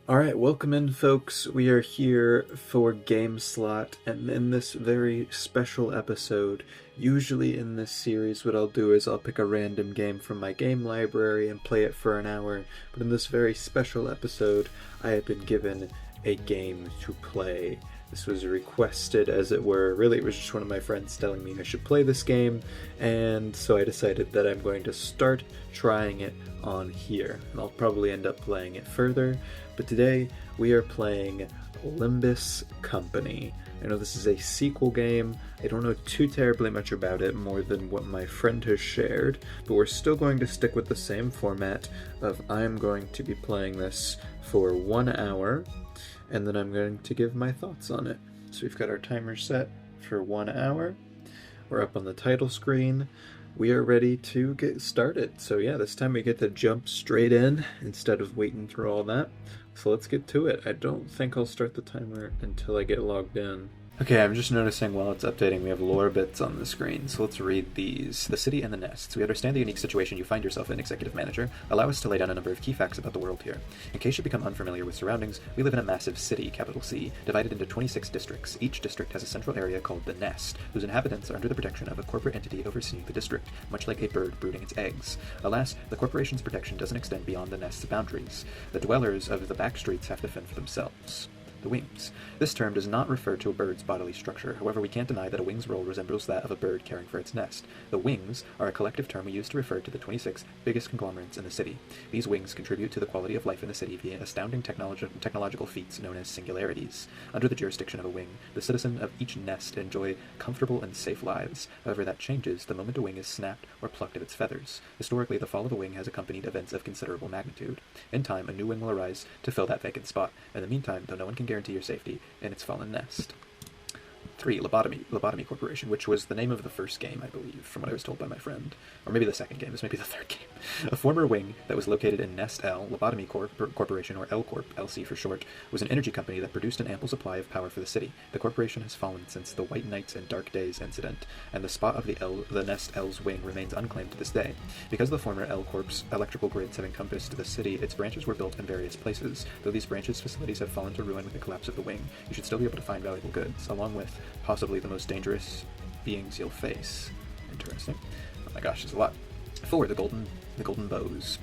Alright, welcome in, folks. We are here for Game Slot, and in this very special episode, usually in this series, what I'll do is I'll pick a random game from my game library and play it for an hour, but in this very special episode, I have been given a game to play. This was requested, as it were. Really, it was just one of my friends telling me I should play this game, and so I decided that I'm going to start trying it on here. And I'll probably end up playing it further, but today we are playing Limbus Company. I know this is a sequel game. I don't know too terribly much about it, more than what my friend has shared, but we're still going to stick with the same format of I'm going to be playing this for 1 hour, and then I'm going to give my thoughts on it. So we've got our timer set for 1 hour. We're up on the title screen. We are ready to get started. So yeah, this time we get to jump straight in instead of waiting through all that. So let's get to it. I don't think I'll start the timer until I get logged in. Okay, I'm just noticing while it's updating we have lore bits on the screen, so let's read these. The city and the nests. We understand the unique situation you find yourself in, Executive Manager. Allow us to lay down a number of key facts about the world here. In case you become unfamiliar with surroundings, we live in a massive city, capital C, divided into 26 districts. Each district has a central area called the nest, whose inhabitants are under the protection of a corporate entity overseeing the district, much like a bird brooding its eggs. Alas, the corporation's protection doesn't extend beyond the nest's boundaries. The dwellers of the back streets have to fend for themselves. The wings. This term does not refer to a bird's bodily structure. However, we can't deny that a wing's role resembles that of a bird caring for its nest. The wings are a collective term we use to refer to the 26 biggest conglomerates in the city. These wings contribute to the quality of life in the city via astounding technological feats known as singularities. Under the jurisdiction of a wing, the citizen of each nest enjoy comfortable and safe lives. However, that changes the moment a wing is snapped or plucked of its feathers. Historically, the fall of a wing has accompanied events of considerable magnitude. In time, a new wing will arise to fill that vacant spot. In the meantime, though no one can guarantee your safety in its fallen nest. 3. Lobotomy Corporation, which was the name of the first game, I believe, from what I was told by my friend. Or maybe the second game. This might be the third game. A former wing that was located in Nest L, Lobotomy Corporation, or L Corp, LC for short, was an energy company that produced an ample supply of power for the city. The corporation has fallen since the White Nights and Dark Days incident, and the spot of the Nest L's wing remains unclaimed to this day. Because the former L Corp's electrical grids have encompassed the city, its branches were built in various places. Though these branches' facilities have fallen to ruin with the collapse of the wing, you should still be able to find valuable goods, along with possibly the most dangerous beings you'll face. Interesting. Oh my gosh, there's a lot. 4. The golden bows.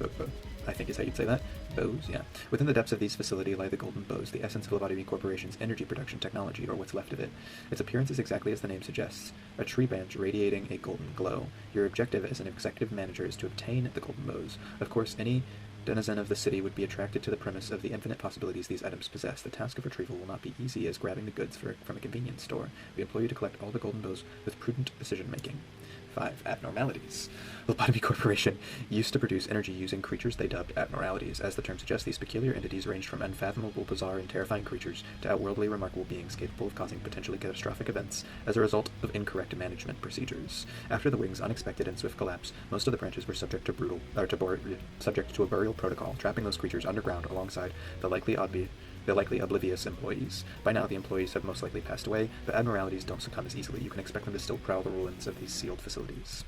I think is how you'd say that. Bows, yeah. Within the depths of these facilities lie the golden bows, the essence of Lobotomy Corporation's energy production technology, or what's left of it. Its appearance is exactly as the name suggests, a tree branch radiating a golden glow. Your objective as an executive manager is to obtain the golden bows. Of course, any denizen of the city would be attracted to the premise of the infinite possibilities these items possess. The task of retrieval will not be easy as grabbing the goods from a convenience store. We implore you to collect all the golden bows with prudent decision-making. 5. Abnormalities. Lobotomy Corporation used to produce energy using creatures they dubbed abnormalities. As the term suggests, these peculiar entities ranged from unfathomable, bizarre, and terrifying creatures to outworldly, remarkable beings capable of causing potentially catastrophic events as a result of incorrect management procedures. After the wing's unexpected and swift collapse, most of the branches were subject to a burial protocol, trapping those creatures underground alongside the likely oblivious employees. By now, the employees have most likely passed away, but abnormalities don't succumb as easily. You can expect them to still prowl the ruins of these sealed facilities.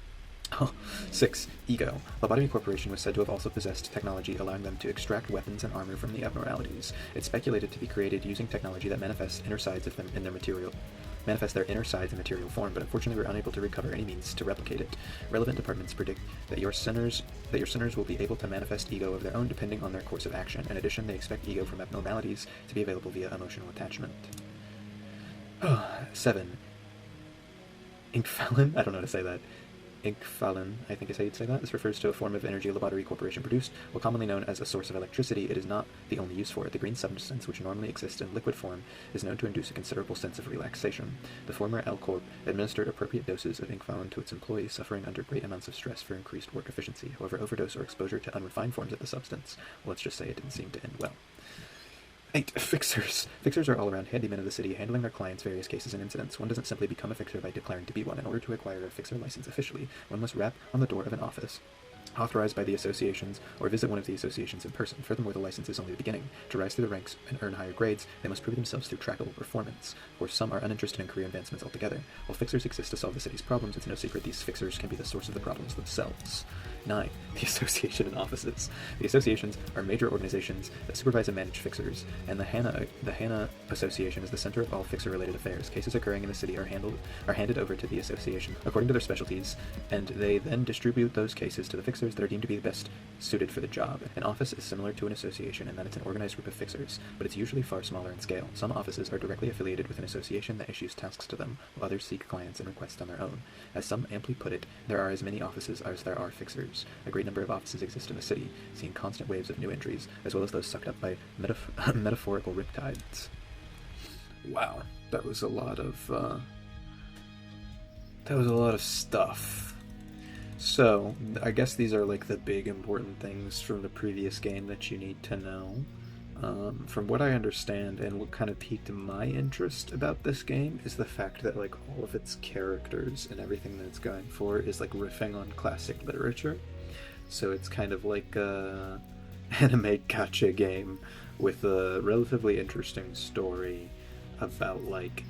6. Ego. Lobotomy Corporation was said to have also possessed technology allowing them to extract weapons and armor from the abnormalities. It's speculated to be created using technology that manifests their inner sides in material form, but unfortunately we're unable to recover any means to replicate it. Relevant departments predict that your sinners will be able to manifest ego of their own depending on their course of action. In addition, they expect ego from abnormalities to be available via emotional attachment. 7. Inkfallen? I don't know how to say that. Inkfallen, I think is how you'd say that. This refers to a form of energy Lobotomy Corporation produced. While commonly known as a source of electricity, it is not the only use for it. The green substance, which normally exists in liquid form, is known to induce a considerable sense of relaxation. The former L Corp administered appropriate doses of Inkfallen to its employees suffering under great amounts of stress for increased work efficiency. However, overdose or exposure to unrefined forms of the substance, well, let's just say it didn't seem to end well. 8. Fixers. Fixers are all-around handymen of the city, handling their clients' various cases and incidents. One doesn't simply become a fixer by declaring to be one. In order to acquire a fixer license officially, one must rap on the door of an office authorized by the associations, or visit one of the associations in person. Furthermore, the license is only the beginning. To rise through the ranks and earn higher grades, they must prove themselves through trackable performance, or some are uninterested in career advancements altogether. While fixers exist to solve the city's problems, it's no secret these fixers can be the source of the problems themselves. 9. The association and offices. The associations are major organizations that supervise and manage fixers, and the Hana Association is the center of all fixer-related affairs. Cases occurring in the city are handed over to the association according to their specialties, and they then distribute those cases to the fixers that are deemed to be best suited for the job. An office is similar to an association in that it's an organized group of fixers, but it's usually far smaller in scale. Some offices are directly affiliated with an association that issues tasks to them, while others seek clients and requests on their own. As some amply put it, there are as many offices as there are fixers. A great number of offices exist in the city, seeing constant waves of new entries, as well as those sucked up by metaphorical riptides. Wow, that was a lot of stuff. So, I guess these are like the big important things from the previous game that you need to know. From what I understand, and what kind of piqued my interest about this game, is the fact that like all of its characters and everything that it's going for is like riffing on classic literature. So it's kind of like a anime gacha game with a relatively interesting story about like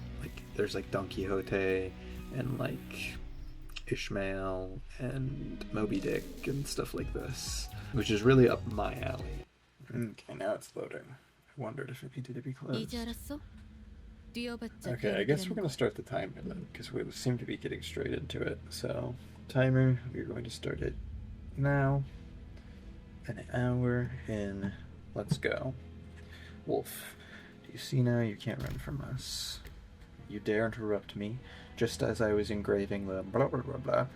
there's like Don Quixote and like Ishmael and Moby Dick and stuff like this, which is really up my alley. Okay, now it's loading. I wondered if it needed to be closed. Okay, I guess we're going to start the timer then, because we seem to be getting straight into it. So, timer, we're going to start it now. An hour in. Let's go. Wolf, do you see now you can't run from us? You dare interrupt me, just as I was engraving the blah blah blah blah.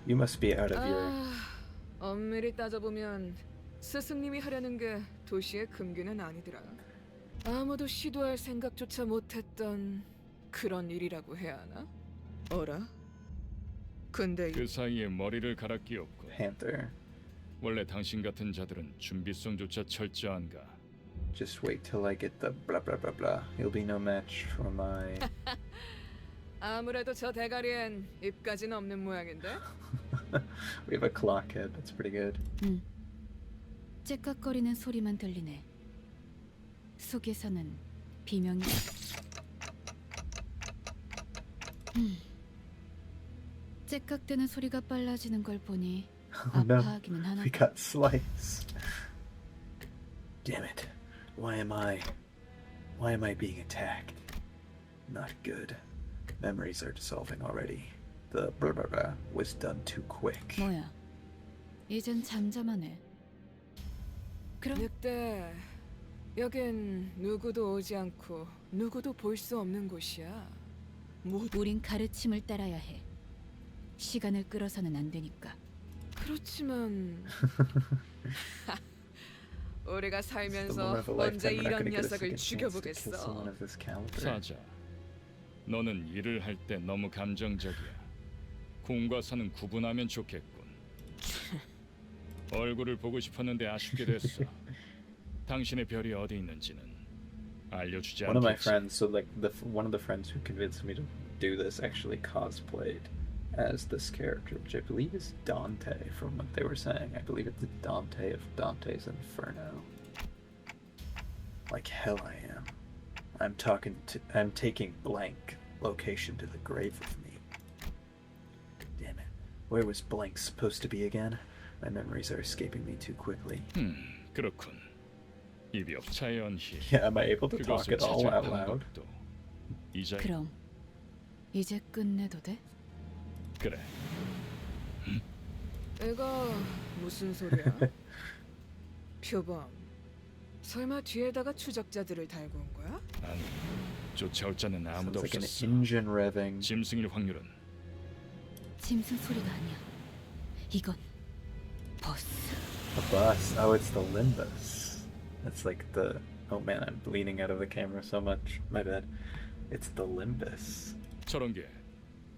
You must be out of your... 엄밀히 따져보면 스승님이 하려는 게 도시의 금기는 아니더라. 아무도 시도할 생각조차 못했던 그런 일이라고 해야 하나? 어라? 근데 그 사이에 머리를 갈아 끼웠고. Panther. 원래 당신 같은 자들은 준비성조차 철저한가? Just wait till I get the blah blah blah blah. You'll be no match for my... 아무래도 저 대가리엔 입까지는 없는 모양인데? We have a clock head. That's pretty good. 째깍거리는 소리만 들리네. 속에서는 비명이. 째깍대는 소리가 빨라지는 걸 보니 아파하기는 하나. We got sliced. Damn it. Why am I being attacked? Not good. Memories are dissolving already. The blah blah blah was done too quick. 뭐야? 이젠 잠잠하네. 그럼 늑대, 여긴 누구도 오지 않고 누구도 볼 수 없는 곳이야. 우린 가르침을 따라야 해. 시간을 끌어서는 안 되니까. 그렇지만 우리가 살면서 언제 이런 녀석을 죽여보겠어. 사자, 너는 일을 할 때 너무 감정적이야. 공과 사는 구분하면 좋겠군. 얼굴을 보고 싶었는데 아쉽게 됐어. 당신의 별이 어디 있는지는 알려주지 않겠지. One of my friends, so like one of the friends who convinced me to do this actually cosplayed as this character, which I believe is Dante from what they were saying. I believe it's Dante of Dante's Inferno. Like hell I am. I'm taking blank location to the grave with me. Damn it. Where was blank supposed to be again? My memories are escaping me too quickly. 그렇군. 입이 자연히. Yeah, am I able to talk it all out loud? 그럼 이제 끝내도 돼? 그래. 이거 무슨 소리야? 표범, 설마 뒤에다가 추적자들을 달고 온 거야? 아니, 쫓아올 자는 아무도 Sounds like an 없었어. engine revving. 짐승일 확률은 짐승 소리가 아니야. 이건 버스. A bus. Oh, it's the Limbus. That's like the... Oh man, I'm bleeding out of the camera so much. My bad. It's the Limbus. 저런 게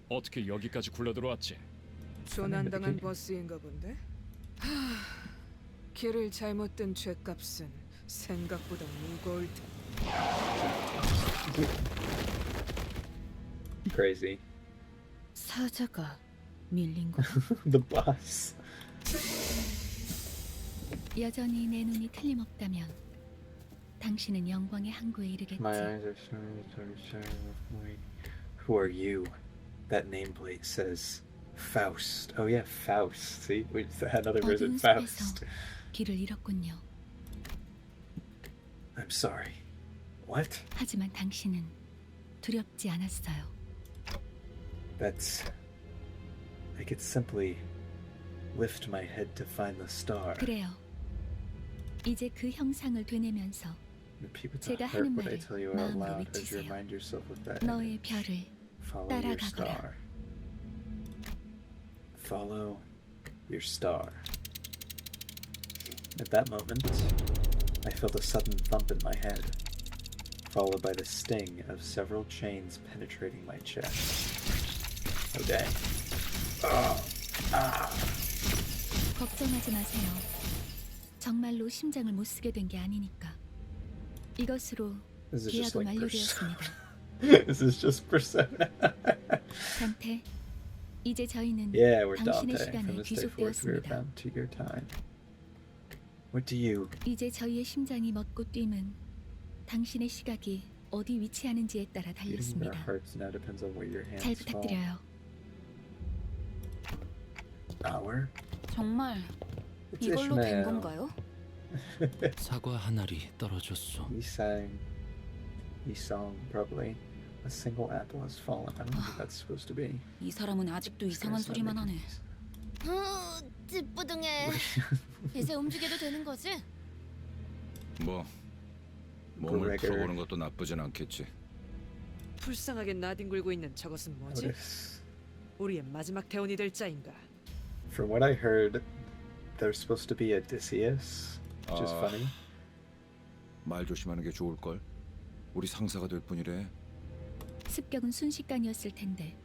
어떻게 여기까지 굴러 들어왔지? 조난당한 버스인가 본데? 길을 잘못 든 죗값은 생각보다 무거울 텐데. Crazy. 사자가 밀린 거. The bus. 여전히 내 눈이 틀림없다면 당신은 영광의 항구에 이르겠지. My eyes are shining. Who are you? That nameplate says Faust. Oh yeah, Faust. See, we had another version. 어두운 Faust. 숲에서 길을 잃었군요. I'm sorry. What? 하지만 당신은 두렵지 않았어요. That's. I could simply lift my head to find the star. 그래요. 이제 그 형상을 되뇌면서 The people 제가 heard 하는 what I 말을 tell you out 마음으로 loud as you 외치세요. remind yourself of that. 너의 별을 Follow your 따라가거라. star. Follow your star. At that moment, I felt a sudden thump in my head, followed by the sting of several chains penetrating my chest. Oh dang. 걱정하지 마세요. 정말로 심장을 못 쓰게 된 게 아니니까. 이것으로 This is just 계약은 like 완료되었습니다. This is just Persona. 단테, 이제 저희는 Yeah, we're 당신의 Dante. From 시간에 this day forth, we are 귀속되었습니다. bound to your time. What do you? 이제 저희의 심장이 멎고 뛰면 당신의 시각이 어디 위치하는지에 따라 Beating our 달렸습니다. hearts now depends on where your 잘 hands fall. 부탁드려요. Hour? 정말 It's 이걸로 된 Ishmael. 건가요? 사과 한 알이 떨어졌소. He song probably. A single apple has fallen. I don't know what that's supposed to be. 이 사람은 아직도 This 이상한 guy's not 소리만 making 하네. these. 찌뿌둥해. 이제 움직여도 되는 거지? 뭐 몸을 Gregor. 풀어보는 것도 나쁘진 않겠지. 불쌍하게 나뒹굴고 있는 저것은 뭐지? Otis. 우리의 마지막 대원이 될 자인가? From what I heard, there's supposed to be Odysseus, which is funny. 말 조심하는 게 좋을 걸. 우리 상사가 될 뿐이래. 습격은 순식간이었을 텐데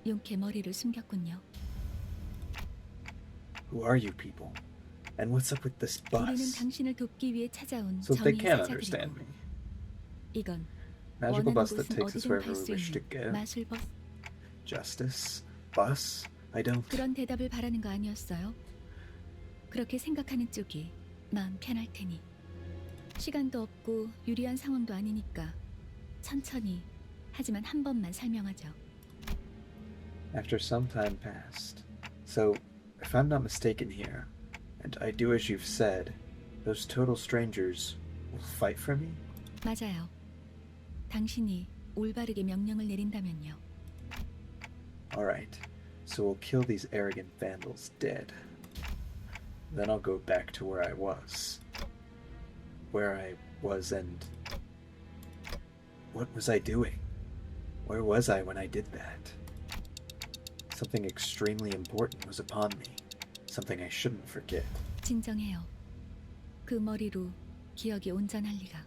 용케 머리를 숨겼군요. Who are you people? And what's up with this 우리는 bus? 당신을 돕기 위해 찾아온 So they 정의의 can't understand 사자들이고 me. 이건 Magical 원하는 bus that 곳은 takes us 어디든 wherever 갈 we 수 wish to 있는 go. 마술버스. Justice? Bus? I don't. 그런 대답을 바라는 거 아니었어요? 그렇게 생각하는 쪽이 마음 편할 테니. 시간도 없고 유리한 상황도 아니니까 천천히 하지만 한 번만 설명하죠. After some time passed. So, if I'm not mistaken here, and I do as you've said, those total strangers will fight for me? 맞아요. 당신이 올바르게 명령을 내린다면요. Alright, so we'll kill these arrogant vandals dead. Then I'll go back to where I was. Where I was and... What was I doing? Where was I when I did that? Something extremely important was upon me. Something I shouldn't forget. 진정해요. 그 머리로 기억이 온전할 리가.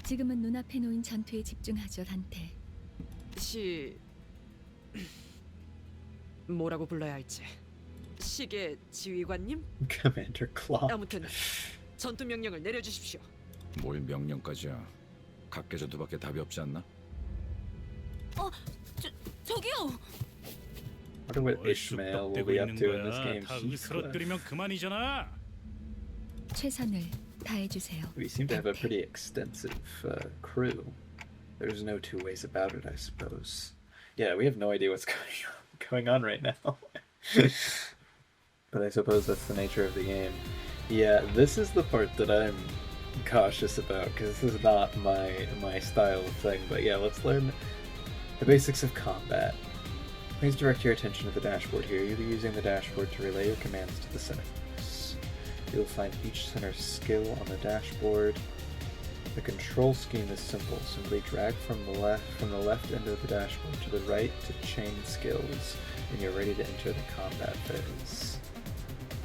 지금은 눈앞에 놓인 전투에 집중하죠, 단테. 뭐라고 불러야 할지. 시계 지휘관님? Commander Claw. 아무튼 전투 명령을 내려주십시오. 뭘 명령까지야. 각계전투밖에 답이 없지 않나? 저기요. I wonder what Ishmael will be up to in this game. 다 He's, 으스러뜨리면 그만이잖아. 최선을 다해주세요. we seem to have a pretty extensive crew. There's no two ways about it, I suppose. Yeah, we have no idea what's going on right now. But I suppose that's the nature of the game. Yeah, this is the part that I'm cautious about, because this is not my style of thing. But yeah, let's learn the basics of combat. Please direct your attention to the dashboard here. You'll be using the dashboard to relay your commands to the centers. You'll find each center's skill on the dashboard. The control scheme is simple. Simply drag from the left end of the dashboard to the right to chain skills, and you're ready to enter the combat phase.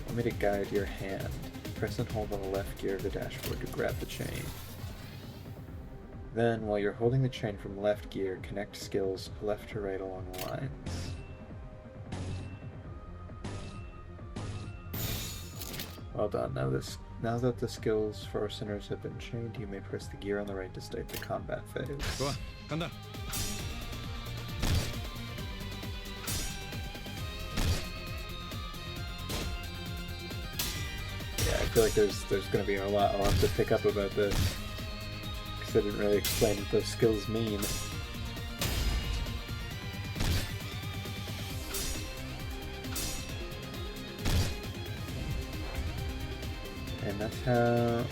Want me to guide your hand? Press and hold on the left gear of the dashboard to grab the chain. Then, while you're holding the chain from left gear, connect skills left to right along the lines. Well done. Now that the skills for our centers have been chained, you may press the gear on the right to start the combat phase. 좋아, 간다. feel like there's going to be a lot I'll have to pick up about this, because I didn't really explain what those skills mean. And that's how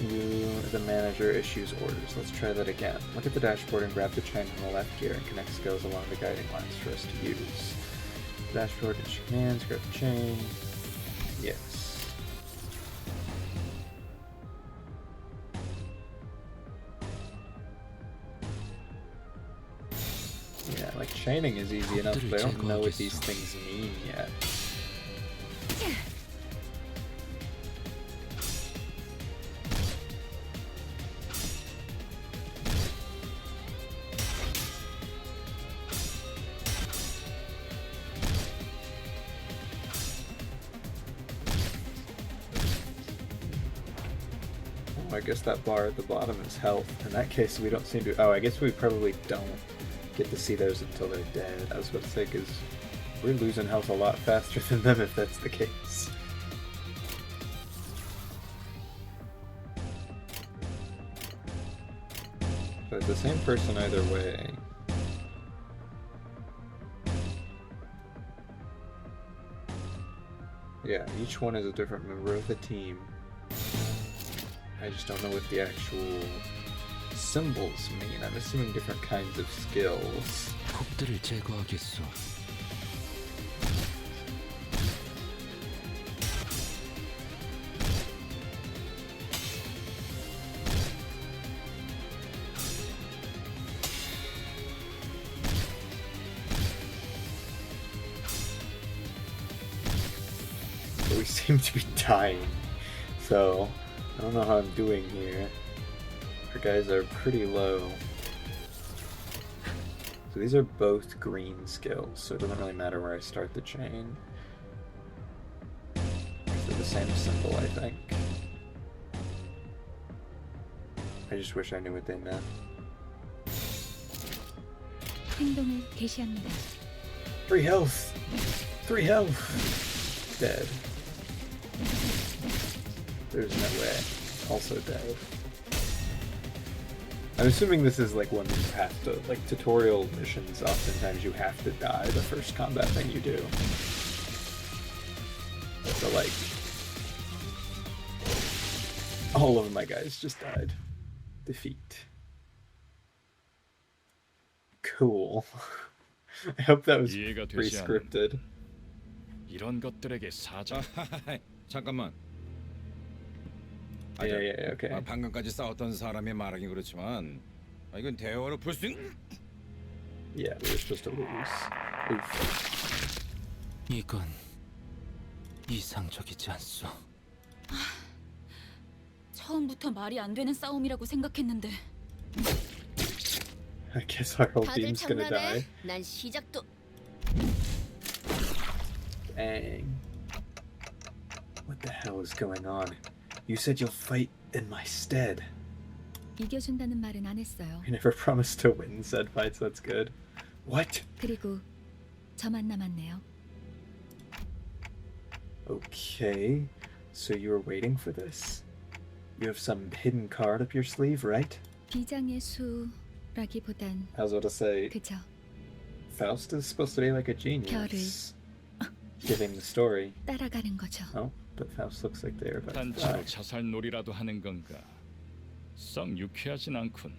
the manager issues orders. Let's try that again. Look at the dashboard and grab the chain on the left gear and connect skills along the guiding lines for us to use. Dashboard, issue commands, grab the chain. Yes. Yeah, like chaining is easy enough, but I don't know what these things mean yet. I guess that bar at the bottom is health. In that case, we don't seem to... Oh, I guess we probably don't get to see those until they're dead. I was about to say, because we're losing health a lot faster than them if that's the case. But it's the same person either way. Yeah, each one is a different member of the team. I just don't know what the actual symbols mean. I'm assuming different kinds of skills. 컵들을 제거하겠소. But we seem to be dying, so I don't know how I'm doing here. Our guys are pretty low. So these are both green skills, so it doesn't really matter where I start the chain. They're the same symbol, I think. I just wish I knew what they meant. 행동을 개시합니다. 3 health! 3 health! Dead. There's no way. Also dead. I'm assuming this is like one you have to, like tutorial missions, oftentimes you have to die the first combat thing you do. So like, all of my guys just died. Defeat. Cool. I hope that was pre-scripted. 이런 것들에게 사자. 잠깐만. Yeah, okay. 방금까지 싸웠던 사람의 말하긴 그렇지만 이건 대화로 풀 수 있는... Yeah, we were supposed to lose. Oof. 이건 이상적이지 않소. 처음부터 말이 안 되는 싸움이라고 생각했는데. I guess our whole 다들 team's gonna die. 장난해? 난 시작도... Dang. What the hell is going on? You said you'll fight in my stead. 이겨준다는 말은 안 했어요. You never promised to win said fights, that's good. What? 그리고 저만 남았네요. Okay, so you were waiting for this? You have some hidden card up your sleeve, right? 비장의 수라기보단 I was about to say, 그저 Faust is supposed to be like a genius. Giving the story. 따라가는 거죠. Oh, but Faust looks like they're about to 단체로 die. 자살놀이라도 하는 건가? 썩 유쾌하진 않군.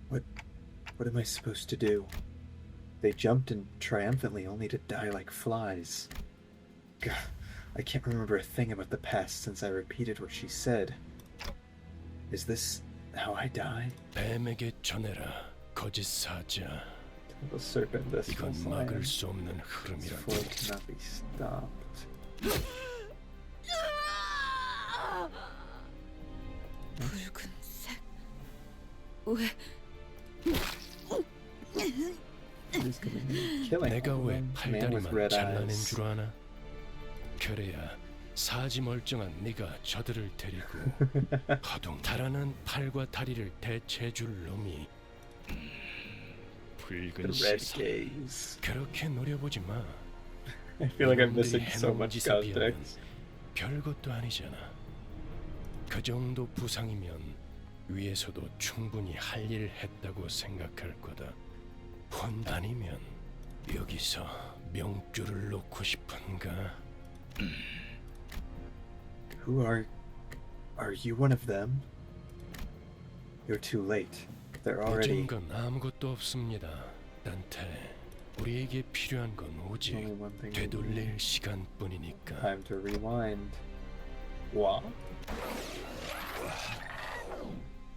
What am I supposed to do? They jumped in triumphantly only to die like flies. God, I can't remember a thing about the past since I repeated what she said. Is this how I die? 뱀에게 전해라, 거짓 사자. Tell the serpent this 이건 was 막을 수 없는 This 흐름이라고. flow cannot be stopped. 붉은색 왜 Who's gonna be killing 내가 all of 왜 them? Man with 팔다리만 red 잘라낸 eyes. 줄 아나? 그래야 사지 멀쩡한 네가 저들을 데리고 하동 달아난 팔과 다리를 대체해줄 놈이 The 붉은 red 시선. gaze. 그렇게 노려보지 마. I feel like I'm 놈들이 missing so 해놓은 much 짓에 비하면 context. 별것도 아니잖아. 그 정도 부상이면 위에서도 충분히 할 일 했다고 생각할 거다. 혼 아니면 여기서 명줄을 놓고 싶은가? Who are you one of them? You're too late. They're already. 늦은 건 아무것도 없습니다. 단테, 우리에게 필요한 건 오직 Only one thing we need. 되돌릴 시간뿐이니까. Time to rewind. Wow.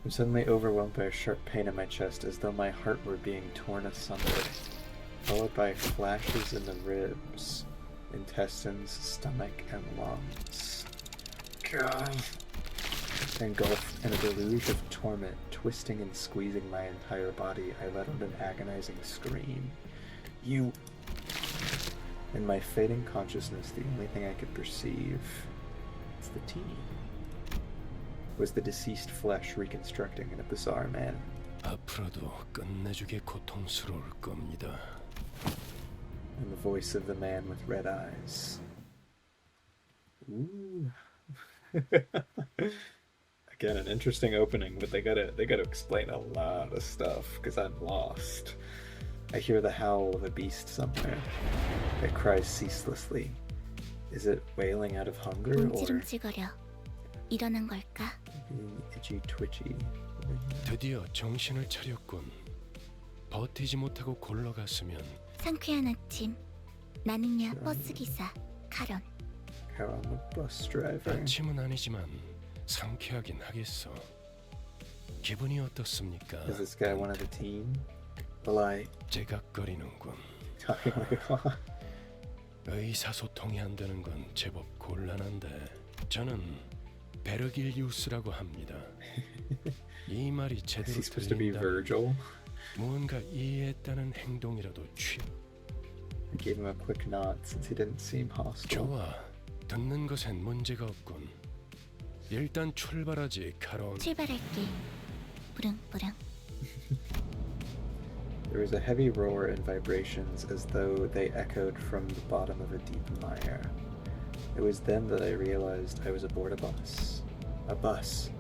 I'm suddenly overwhelmed by a sharp pain in my chest, as though my heart were being torn asunder, followed by flashes in the ribs, intestines, stomach, and lungs. God. Engulfed in a deluge of torment, twisting and squeezing my entire body, I let out an agonizing scream. You... In my fading consciousness, the only thing I could perceive was the tea. Was the deceased flesh reconstructing in a bizarre manner. 앞으로도 끝내주게 고통스러울 겁니다. And the voice of the man with red eyes. Ooh. Again, an interesting opening, but they gotta explain a lot of stuff because I'm lost. I hear the howl of a beast somewhere. It cries ceaselessly. Is it wailing out of hunger or 움찔움찔거려. 일어난 걸까? being itchy twitchy? 드디어 정신을 차렸군. 버티지 못하고 골러갔으면 상쾌한 아침. 나는야 버스 기사 카런. How I'm a bus driver. 아침은 아니지만 상쾌하긴 하겠어. 기분이 어떻습니까? Is this guy one of the team? Well, I 제각거리는군. talking like a 의사소통이 안 되는 건 제법 곤란한데 저는 베르길리우스라고 합니다. 이 말이 Is 제대로 he supposed to be 들린다면 Virgil? 무언가 이해했다는 행동이라도 취. I gave him a quick nod since he didn't seem hostile. 좋아, 듣는 것엔 문제가 없군. 일단 출발하지, 카론. 출발할게. 부릉부릉. There was a heavy roar and vibrations as though they echoed from the bottom of a deep mire. It was then that I realized I was aboard a bus. A bus.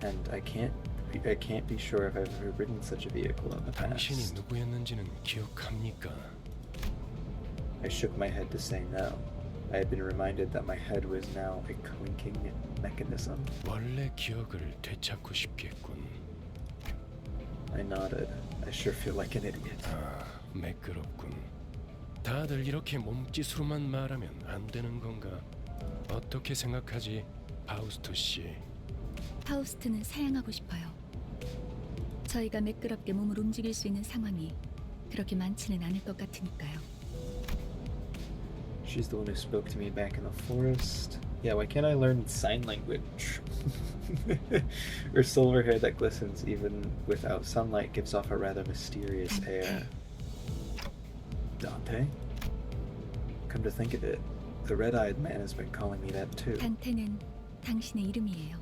And I can't be sure if I've ever ridden such a vehicle in the 당신이 past. 누구였는지는 기억합니까? I shook my head to say no. I had been reminded that my head was now a clinking mechanism. 원래 기억을 되찾고 싶겠군. I nodded. I sure feel like an idiot. 아, 매끄럽군. 다들 이렇게 몸짓으로만 말하면 안 되는 건가? 어떻게 생각하지, 파우스트 씨? 파우스트는 사양하고 싶어요. 저희가 매끄럽게 몸을 움직일 수 있는 상황이 그렇게 많지는 않을 것 같으니까요. She's the one who spoke to me back in the forest. Yeah, why can't I learn sign language? Her silver hair that glistens even without sunlight gives off a rather mysterious air. Dante? Come to think of it, the red-eyed man has been calling me that too. 단테는 당신의 이름이에요.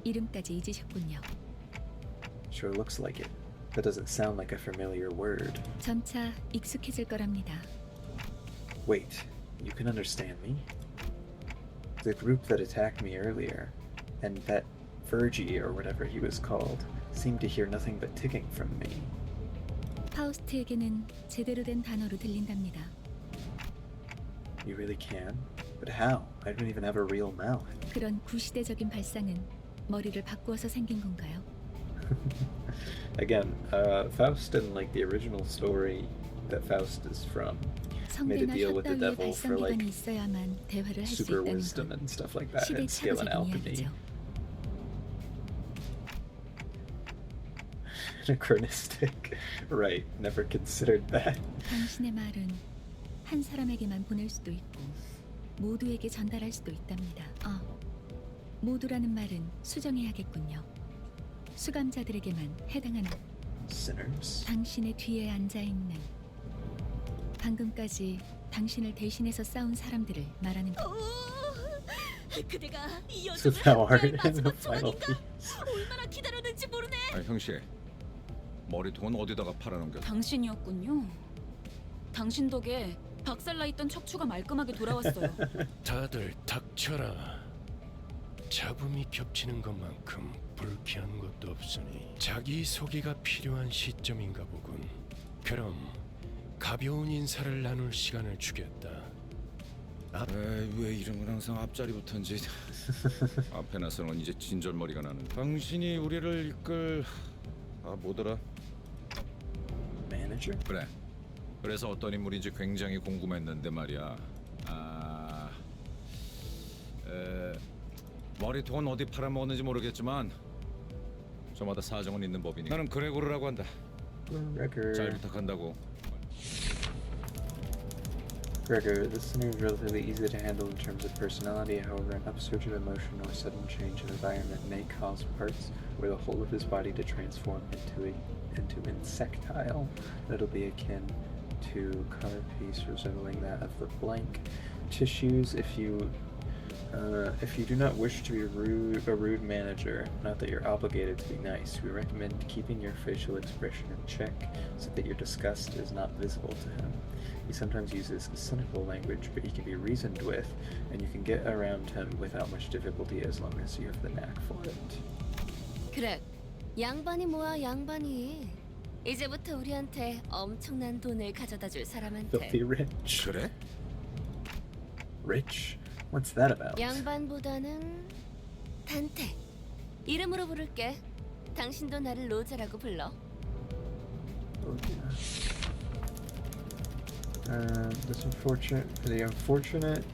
이름까지 잊으셨군요. Sure looks like it. That doesn't sound like a familiar word. 점차 익숙해질 거랍니다. Wait, you can understand me? The group that attacked me earlier, and that Virgie or whatever he was called, seemed to hear nothing but ticking from me. 파우스트에게는 제대로 된 단어로 들린답니다. You really can? But how? I don't even have a real mouth. 그런 구시대적인 발상은 머리를 바꾸어서 생긴 건가요? Again, Faust in like the original story that Faust is from made a 성대나 deal with the 혓바위의 devil for 발상기관이 like 있어야만 대화를 할 수 super 있다는 wisdom 건 and stuff like that, and skill and 시대착오적인 alchemy. 이야기죠. Anachronistic. Right, never considered that. 당신의 말은 한 사람에게만 보낼 수도 있고 모두에게 전달할 수도 있답니다. 모두라는 말은 수정해야겠군요. 수감자들에게만 해당하는 Sinners. 당신의 뒤에 앉아있는 방금까지 당신을 대신해서 싸운 사람들을 말하는 것. 그대가 이 So 여정을 thou art 함께할 in the 마지막 final 조각인가? piece. 얼마나 기다렸는지 모르네. 아 형씨, 머리통은 어디다가 팔아넘겼어? 당신이었군요. 당신 덕에 박살나 있던 척추가 말끔하게 돌아왔어요. 다들 닥쳐라. 잡음이 겹치는 것만큼 불쾌한 것도 없으니 자기 소개가 필요한 시점인가 보군. 그럼 가벼운 인사를 나눌 시간을 주겠다. 왜 이름은 항상 앞자리부터인지. 앞에 나서는 이제 진절머리가 나는. 당신이 우리를 이끌 뭐더라? Manager? 그래. 그래서 어떤 인물인지 굉장히 궁금했는데 말이야. 머리통은 어디 팔아먹었는지 모르겠지만 저마다 사정은 있는 법이니까. 나는 그레고르라고 한다. Gregor. 잘 부탁한다고. Gregor, this center is relatively easy to handle in terms of personality. However, an upsurge of emotion or sudden change of environment may cause parts or the whole of his body to transform into insectile. That'll be akin to carapace resembling that of the blank tissues. If you do not wish to be a rude manager, not that you're obligated to be nice, we recommend keeping your facial expression in check so that your disgust is not visible to him. He sometimes uses cynical language, but he can be reasoned with, and you can get around him without much difficulty as long as you have the knack for it. 그래, 양반이 뭐야 양반이. 이제부터 우리한테 엄청난 돈을 가져다 줄 사람한테. Filthy rich. 그래? Rich? What's that about? 양반보다는 단테. 이름으로 부를게. 당신도 나를 로제라고 불러. Oh, yeah. The unfortunate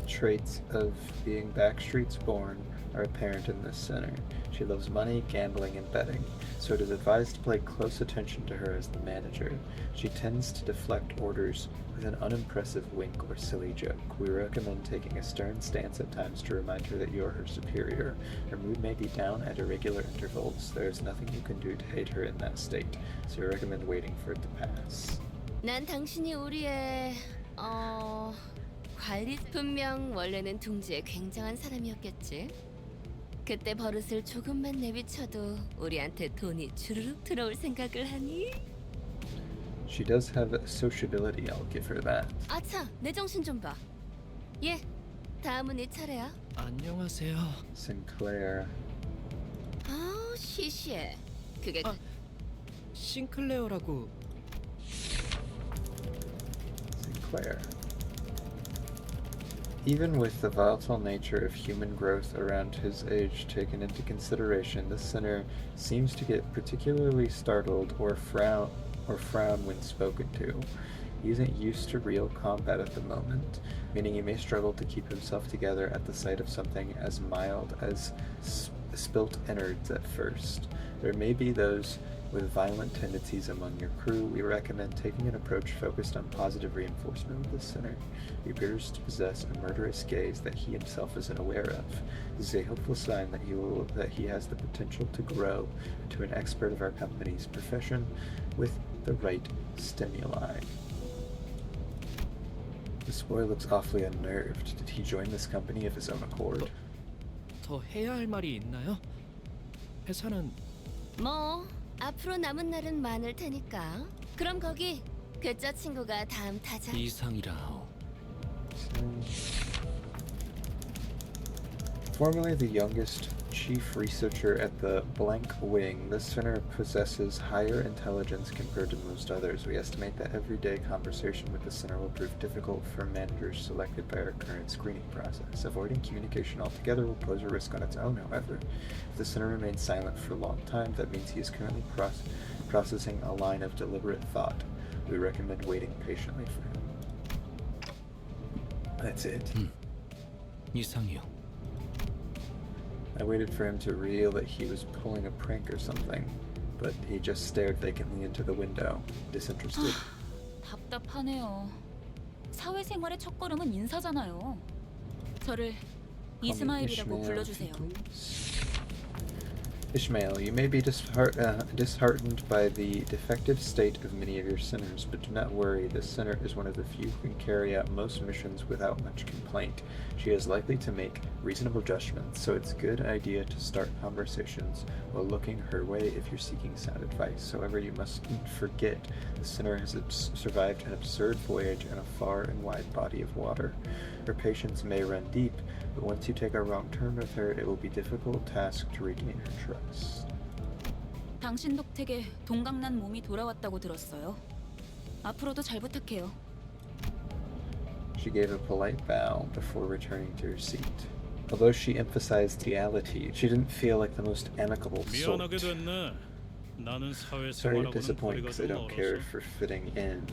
traits of being Backstreet's born are apparent in this center. She loves money, gambling, and betting, so it is advised to pay close attention to her as the manager. She tends to deflect orders with an unimpressive wink or silly joke. We recommend taking a stern stance at times to remind her that you are her superior. Her mood may be down at irregular intervals. There is nothing you can do to hate her in that state, so we recommend waiting for it to pass. 난 당신이 우리의 관리 분명 원래는 둥지에 굉장한 사람이었겠지. 그때 버릇을 조금만 내비쳐도 우리한테 돈이 주르륵 들어올 생각을 하니? She does have sociability, I'll give her that. 아차, 내 정신 좀 봐. 예, 다음은 네 차례야. 안녕하세요. Sinclair. 시시해. 그게 싱클레어라고. Sinclair. Even with the volatile nature of human growth around his age taken into consideration, the sinner seems to get particularly startled or frown when spoken to. He isn't used to real combat at the moment, meaning he may struggle to keep himself together at the sight of something as mild as spilt innards at first. There may be those with violent tendencies among your crew. We recommend taking an approach focused on positive reinforcement of the sinner. He appears to possess a murderous gaze that he himself isn't aware of. This is a hopeful sign that he has the potential to grow into an expert of our company's profession with the right stimuli. This boy looks awfully unnerved. Did he join this company of his own accord? 더 해야 할 말이 있나요? 회사는 뭐 앞으로 남은 날은 많을 테니까. 그럼 거기 괴짜 친구가 다음 타자. 이상이라오. Formerly the youngest chief researcher at the Blank Wing, this center possesses higher intelligence compared to most others. We estimate that everyday conversation with the center will prove difficult for managers selected by our current screening process. Avoiding communication altogether will pose a risk on its own, however. If the center remains silent for a long time, that means he is currently processing a line of deliberate thought. We recommend waiting patiently for him. That's it. 이상이요. I waited for him to reveal that he was pulling a prank or something, but he just stared vacantly into the window, disinterested. 답답하네요. 사회생활의 첫걸음은 인사잖아요. 저를 이스마일이라고 불러주세요. Ishmael, you may be disheartened by the defective state of many of your sinners, but do not worry. This sinner is one of the few who can carry out most missions without much complaint. She is likely to make reasonable judgments, so it's a good idea to start conversations while looking her way if you're seeking sound advice. However, you mustn't forget the sinner has survived an absurd voyage in a far and wide body of water. Her patience may run deep, but once you take a wrong turn with her, it will be a difficult task to regain her trust. 당신 덕택에 동강난 몸이 돌아왔다고 들었어요. 앞으로도 잘 부탁해요. She gave a polite bow before returning to her seat. Although she emphasized reality, she didn't feel like the most amicable sort. 미안하게 됐네. 나는 Sorry to 사회생활하고는 disappoint 거리가 because I 좀 don't care 멀어서. for fitting in.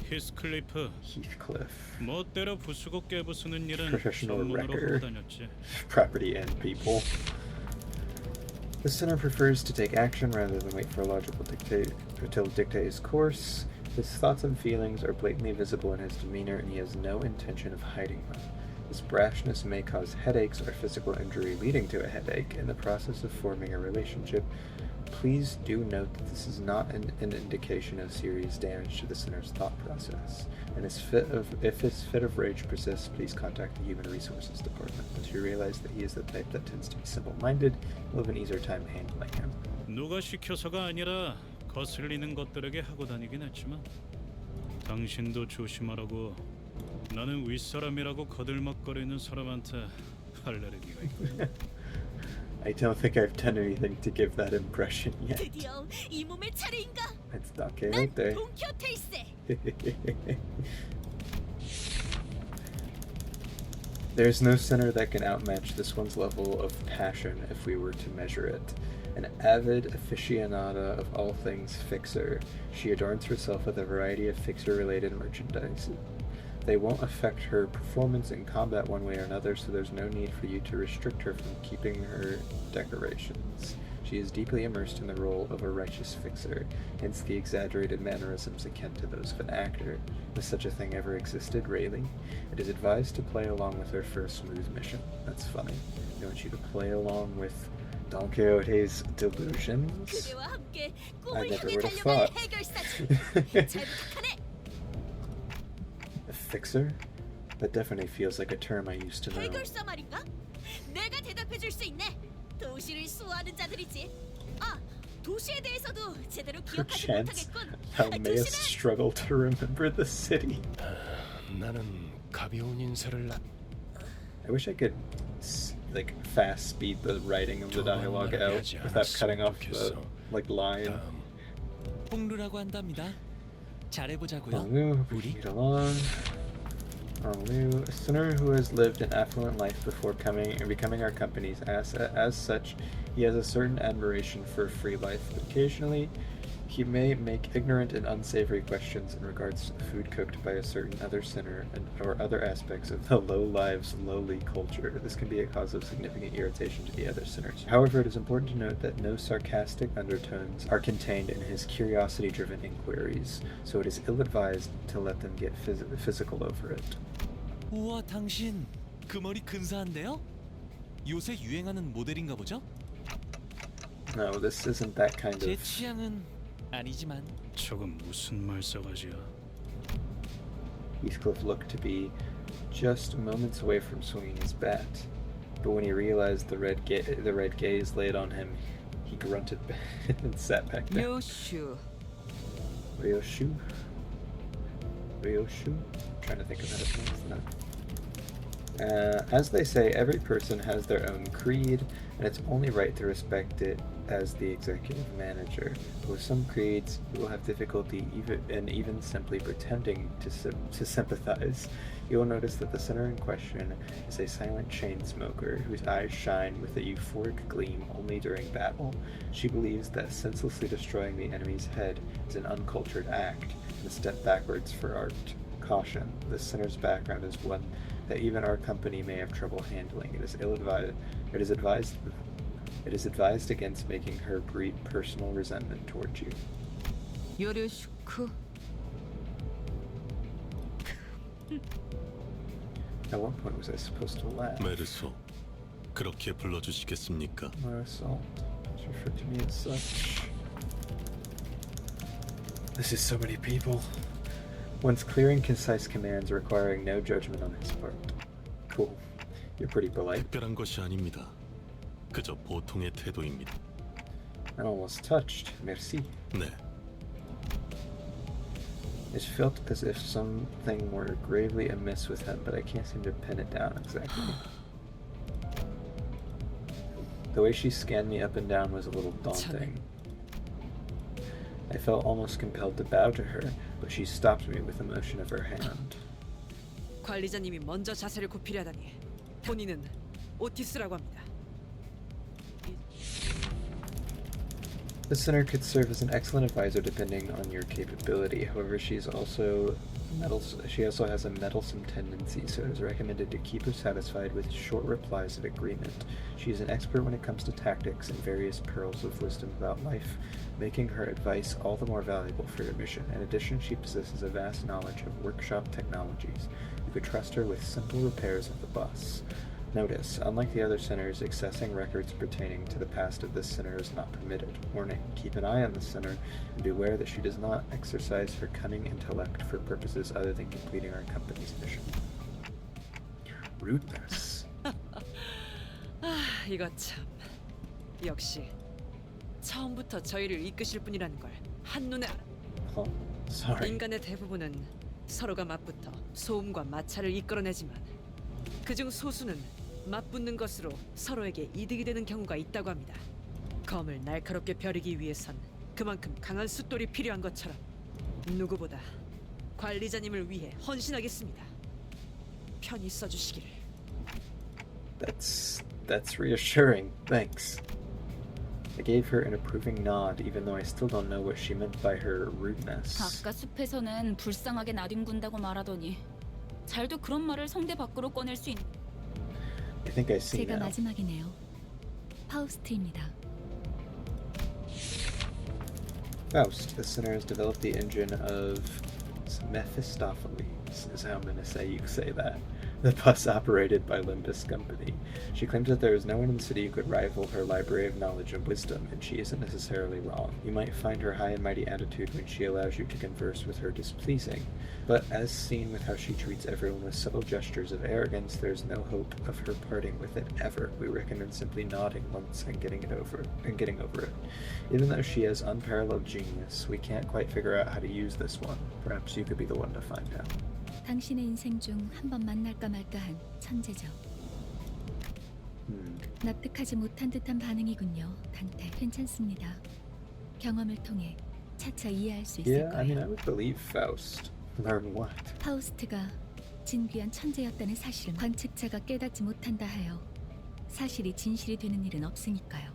히스클리프, Heathcliff. 멋대로 부수고 깨부수는 일은 Professional 전문으로 wrecker. 하고 다녔지. Property and people. The sinner prefers to take action rather than wait for a logical dictate to dictate his course. His thoughts and feelings are blatantly visible in his demeanor, and he has no intention of hiding them. His brashness may cause headaches or physical injury, leading to a headache in the process of forming a relationship. Please do note that this is not an indication of serious damage to the sinner's thought process. And if his fit of rage persists, please contact the Human Resources Department. Once you realize that he is the type that tends to be simple-minded, you'll have an easier time handling him. 누가 시켜서가 아니라 거슬리는 것들에게 하고 다니긴 했지만 당신도 조심하라고. 나는 윗사람이라고 거들먹거리는 사람한테 할 내리기가 있거든. I don't think I've done anything to give that impression yet. 드디어 이 몸의 차례인가? It's Dake 난 right there. 동키호테일세. There's no sinner that can outmatch this one's level of passion if we were to measure it. An avid aficionada of all things Fixer, she adorns herself with a variety of Fixer-related merchandise. They won't affect her performance in combat one way or another, so there's no need for you to restrict her from keeping her decorations. She is deeply immersed in the role of a righteous fixer, hence the exaggerated mannerisms akin to those of an actor. If such a thing ever existed, really, it is advised to play along with her for a smooth mission. That's funny. They want you to play along with Don Quixote's delusions. 그대와 함께 I 꿈을 never 향해 would have 달려갈 thought. 해결사지. 잘 부탁하네. A fixer? That definitely feels like a term I used to know. 해결사 말인가? 내가 대답해줄 수 있네. 도시를 수호하는 자들이지. 아, 도시에 대해서도 제대로 기억하지 Perchance, 못하겠군. thou mayest 조심해. struggle to remember the city. 나는 가벼운 인사를 I wish I could like fast speed the writing of the dialogue out without cutting off the like line. 다음 홍루라고 한답니다. 잘해보자고요. Onglu, we can get along. Onglu, a sinner who has lived an affluent life before becoming our company's asset. As such, he has a certain admiration for a free life, but occasionally he may make ignorant and unsavory questions in regards to the food cooked by a certain other sinner or other aspects of the low lives, lowly culture. This can be a cause of significant irritation to the other sinners. However, it is important to note that no sarcastic undertones are contained in his curiosity-driven inquiries, so it is ill-advised to let them get physical over it. 우와, 당신 그 머리 근사한데요? 요새 유행하는 모델인가 보죠? No, this isn't that kind 제 of... 취향은 아니지만. 저건 무슨 말싸가지야? Heathcliff looked to be just moments away from swinging his bat, but when he realized the red gaze laid on him, he grunted and sat back down. 요슈. Ryoshu? Ryoshu? Trying to think of how to pronounce that. As they say, every person has their own creed, and it's only right to respect it as the executive manager. With some creeds, you will have difficulty even simply pretending to sympathize. You will notice that the sinner in question is a silent chain smoker whose eyes shine with a euphoric gleam only during battle. She believes that senselessly destroying the enemy's head is an uncultured act and a step backwards for art. Caution: this sinner's background is one that even our company may have trouble handling. It is advised against making her breed personal resentment towards you. 요르슈크. At what point was I supposed to laugh? 메르소, 그렇게 불러주시겠습니까? Marisol. refer to me as such. This is so many people. Once clearing concise commands requiring no judgment on his part. Cool. You're pretty polite. 특별한 것이 아닙니다. 그저 보통의 태도입니다. I'm almost touched. Merci. 네. It felt as if something were gravely amiss with him, but I can't seem to pin it down exactly. The way she scanned me up and down was a little daunting. I felt almost compelled to bow to her, but she stopped me with a motion of her hand. 관리자님이 먼저 자세를 굽히려 하다니. 본인은 오티스라고 합니다. The center could serve as an excellent advisor depending on your capability. However, she also has a meddlesome tendency, so it is recommended to keep her satisfied with short replies of agreement. She is an expert when it comes to tactics and various pearls of wisdom about life, making her advice all the more valuable for your mission. In addition, she possesses a vast knowledge of workshop technologies. You could trust her with simple repairs of the bus. Notice, unlike the other centers, accessing records pertaining to the past of this center is not permitted. Warning, keep an eye on this center and beware that she does not exercise her cunning intellect for purposes other than completing our company's mission. Rudeness. 이거 참. 역시 처음부터 저희를 이끄실 분이라는 걸 한눈에 Oh, sorry. 인간의 대부분은 서로가 맞붙어 소음과 마찰을 이끌어내지만 그중 소수는 맞붙는 것으로 서로에게 이득이 되는 경우가 있다고 합니다. 검을 날카롭게 벼리기 위해선 그만큼 강한 숫돌이 필요한 것처럼 누구보다 관리자님을 위해 헌신하겠습니다. 편히 써주시기를. That's reassuring. Thanks. I gave her an approving nod, even though I still don't know what she meant by her rudeness. 아까 숲에서는 불쌍하게 나뒹군다고 말하더니 잘도 그런 말을 성대 밖으로 꺼낼 수 있는. I think I see 제가 now. 마지막이네요. 파우스트입니다. Faust, the center has developed the engine of Mephistopheles, is how I'm going to say you say that. The bus operated by Limbus Company. She claims that there is no one in the city who could rival her library of knowledge and wisdom, and she isn't necessarily wrong. You might find her high and mighty attitude when she allows you to converse with her displeasing, but as seen with how she treats everyone with subtle gestures of arrogance, there's no hope of her parting with it ever. We recommend simply nodding once and getting over it. Even though she has unparalleled genius, we can't quite figure out how to use this one. Perhaps you could be the one to find out. 당신의 인생 중 한 번 만날까 말까한 천재죠. 납득하지 못한 듯한 반응이군요. 단테 괜찮습니다. 경험을 통해 차차 이해할 수 있을 Yeah, 거예요. I mean, I would believe Faust. Learn what? 파우스트가 진귀한 천재였다는 사실을 관측자가 깨닫지 못한다 하여 사실이 진실이 되는 일은 없으니까요.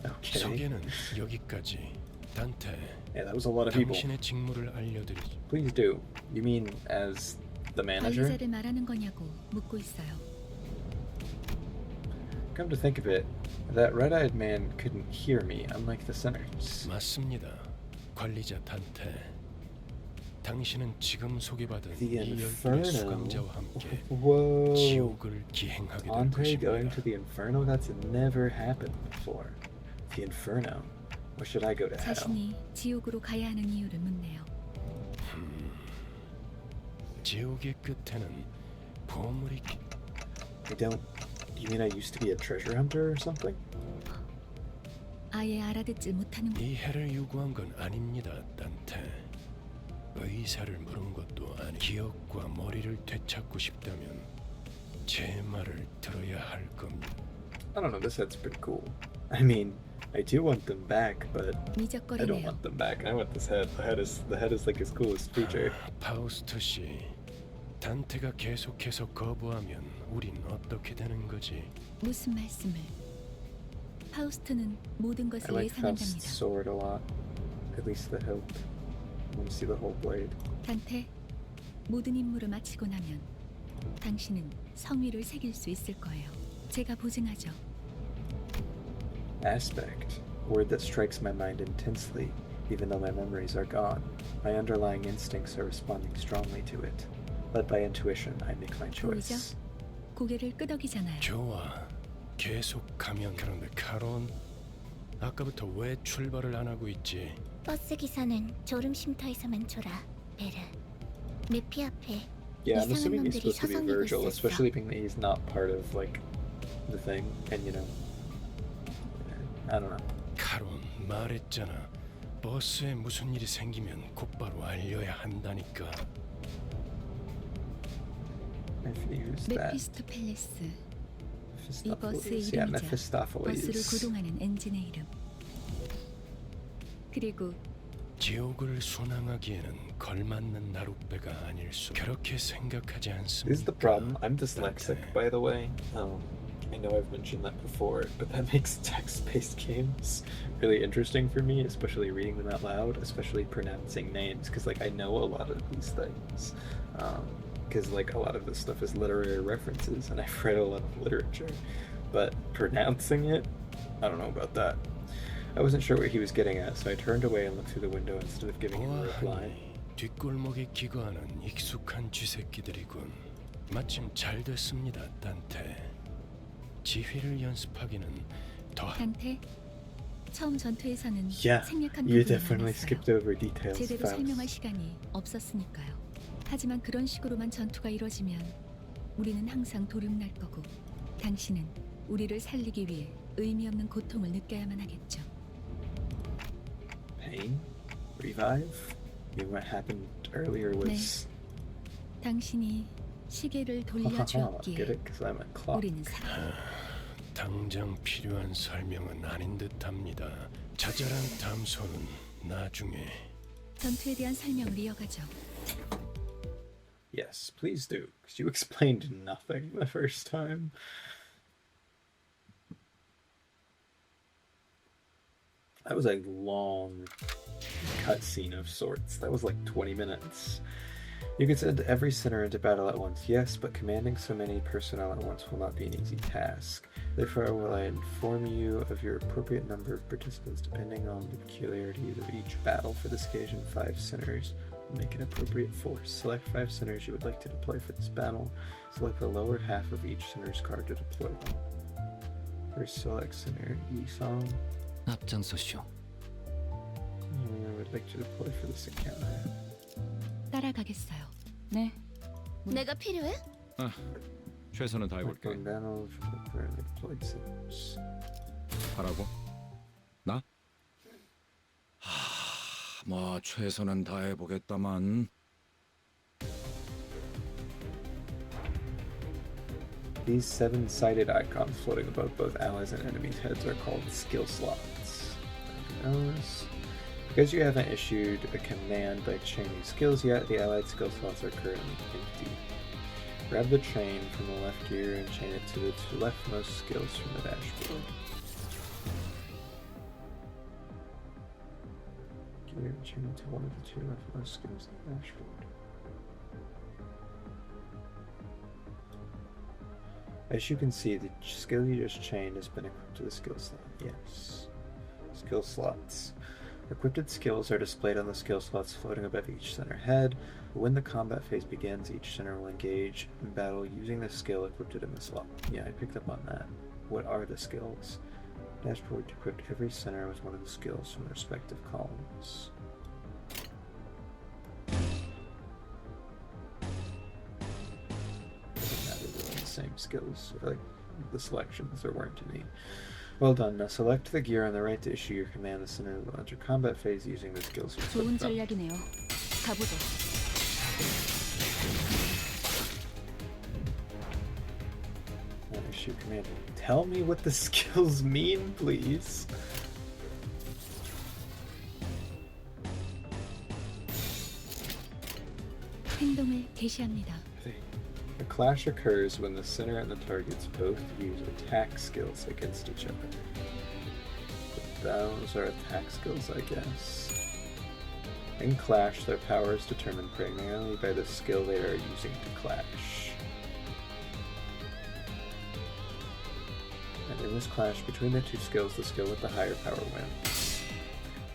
Okay. 소개는 여기까지. 단테. Yeah, that was a lot of people. 당신의 직무를 알려드리죠. Please do. You mean as the manager? 관리자를 말하는 거냐고 묻고 있어요. Come to think of it, that red-eyed man couldn't hear me, unlike the sinners. 맞습니다. 관리자 단테. 당신은 지금 소개받은 The 이 Inferno. 열분의 수감자와 함께 Whoa. 지옥을 기행하게 될 Andre going 것입니다. to the Inferno? That's never happened before. The Inferno? Or should I go to hell? 자신이 지옥으로 가야 하는 이유를 묻네요. 지옥의 끝에는 보물이 I don't... You mean I used to be a treasure hunter or something? 아예 알아듣질 못하는 이 해를 요구한 건 아닙니다, 단테. 의사를 물은 것도 아니. 기억과 머리를 되찾고 싶다면 제 말을 들어야 할 겁니다. I don't know, this head's pretty cool. I mean, I do want them back, but I don't 미적거리네요. want them back. I want this head. The head is like his coolest feature. 파우스트 씨, 단테가 계속해서 거부하면 우린 어떻게 되는 거지? 무슨 말씀을? 파우스트는 모든 I 것을 like Faust's 예상한답니다. sword a lot. At least the hilt. I want to see the whole blade. 단테, 모든 임무를 마치고 나면 당신은 성위를 새길 수 있을 거예요. 제가 보증하죠. Aspect. A word that strikes my mind intensely, even though my memories are gone. My underlying instincts are responding strongly to it. Led by intuition, I make my choice. 보이죠? 고개를 끄덕이잖아요. 좋아, 계속 가면 그런데 카론 아까부터 왜 출발을 안 하고 있지? 버스 기사는 졸음 쉼터에서만 졸아. 베르. 내 피 앞에 Yeah, I'm 이상한 assuming he's 놈들이 supposed to be 서성이고 Virgil, 있었어. especially being that he's not part of like the thing, and you know, I don't know. 카론 말했잖아. 버스에 무슨 일이 생기면 곧바로 알려야 한다니까. If you use that, 메피스토 팰리스. 이 버스의 Mephistopheles. Yeah, 이름이자 버스를 Mephistopheles. 구동하는 엔진의 이름. 그리고 지옥을 순항하기에는 걸맞는 나룻배가 아닐 수. 그렇게 생각하지 않습니까? This is the problem. I'm dyslexic, 단테. by the way. I know I've mentioned that before, but that makes text-based games really interesting for me, especially reading them out loud, especially pronouncing names, because like I know a lot of these things, because like a lot of this stuff is literary references, and I've read a lot of literature, but pronouncing it, I don't know about that. I wasn't sure what he was getting at, so I turned away and looked through the window instead of giving him a reply. 보아하니 뒷골목에 기거하는 익숙한 쥐새끼들이군. 마침 잘 됐습니다, 단테. 지휘를 연습하기는 더 단테 처음 전투에서는 Yeah, 생략한 you 부분이 definitely 많았어요. skipped over details 제대로 fast. 설명할 시간이 없었으니까요. 하지만 그런 식으로만 전투가 이뤄지면 우리는 항상 도륙날 거고 당신은 우리를 살리기 위해 의미 없는 고통을 느껴야만 하겠죠. Pain? Revive? I mean, what happened earlier was... 당신이 시계를 Get 돌려주었기에 it? Because I'm a clock. 우리는 살아. 당장 필요한 설명은 아닌 듯합니다. 자잘한 담소는 나중에. 전투에 대한 설명을 이어가죠. Yes, please do, because you explained nothing the first time. That was a long cutscene of sorts. That was like 20 minutes. You can send every center into battle at once, yes, but commanding so many personnel at once will not be an easy task. Therefore, will I inform you of your appropriate number of participants depending on the peculiarities of each battle. For this occasion, 5 centers will make an appropriate force. Select 5 centers you would like to deploy for this battle. Select the lower half of each center's card to deploy them. First, select center Yisong. 앞장서시오. I would like to deploy for this encounter. 따라가겠어요. 네. 내가 필요해? 최선을 다해볼게. Backbone battle for the currently deployed centers. 하라고? 나? 뭐 최선은 다해보겠다만. These 7-sided icons floating above both allies and enemies' heads are called skill slots. Because you haven't issued a command by chaining skills yet, the allied skill slots are currently empty. Grab the chain from the left gear and chain it to the leftmost skills from the dashboard. Gear and chain it to one of the 2 leftmost skills on the dashboard. As you can see, the skill you just chained has been equipped to the skill slot. Yes. Skill slots. Equipped skills are displayed on the skill slots floating above each center head. When the combat phase begins, each center will engage in battle using the skill equipped in the slot. Yeah, I picked up on that. What are the skills? Dashboard equipped every center with one of the skills from the respective columns. Doesn't matter, they're all the same skills, like the selections, there weren't any. Well done. Now select the gear on the right to issue your command. The center will enter combat phase using the skills you 좋은 equipped from. 전략이네요. 가보죠. Now issue command. Tell me what the skills mean, please. 행동을 개시합니다. A clash occurs when the center and the targets both use attack skills against each other. Those are attack skills, I guess. In clash, their power is determined primarily by the skill they are using to clash. And in this clash between the 2 skills, the skill with the higher power wins.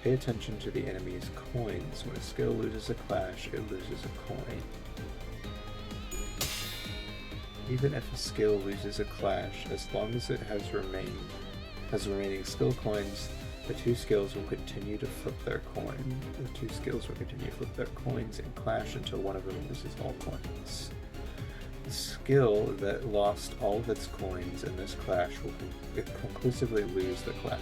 Pay attention to the enemy's coins. When a skill loses a clash, it loses a coin. Even if a skill loses a clash, as long as it has remaining skill coins, the two skills will continue to flip their coin. The two skills will continue to flip their coins and clash until one of them loses all coins. The skill that lost all of its coins in this clash will conclusively lose the clash.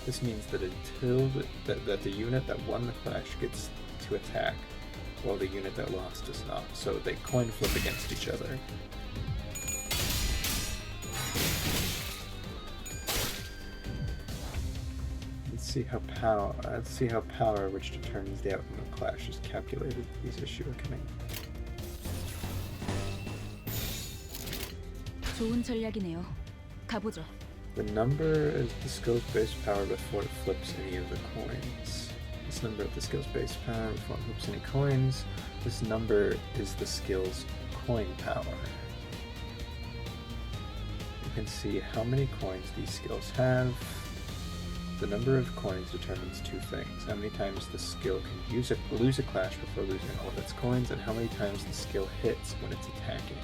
This means that until that the unit that won the clash gets to attack, while the unit that lost does not. So they coin flip against each other. Let's see how power, which determines the outcome of clash, is calculated. These issue reckoning. 좋은 전략이네요. 가보죠. The number is the skill's base power before it flips any of the coins. This number of the skill's base power before it flips any coins. This number is the skill's coin power. You can see how many coins these skills have. The number of coins determines two things: how many times the skill can lose a clash before losing all of its coins, and how many times the skill hits when it's attacking.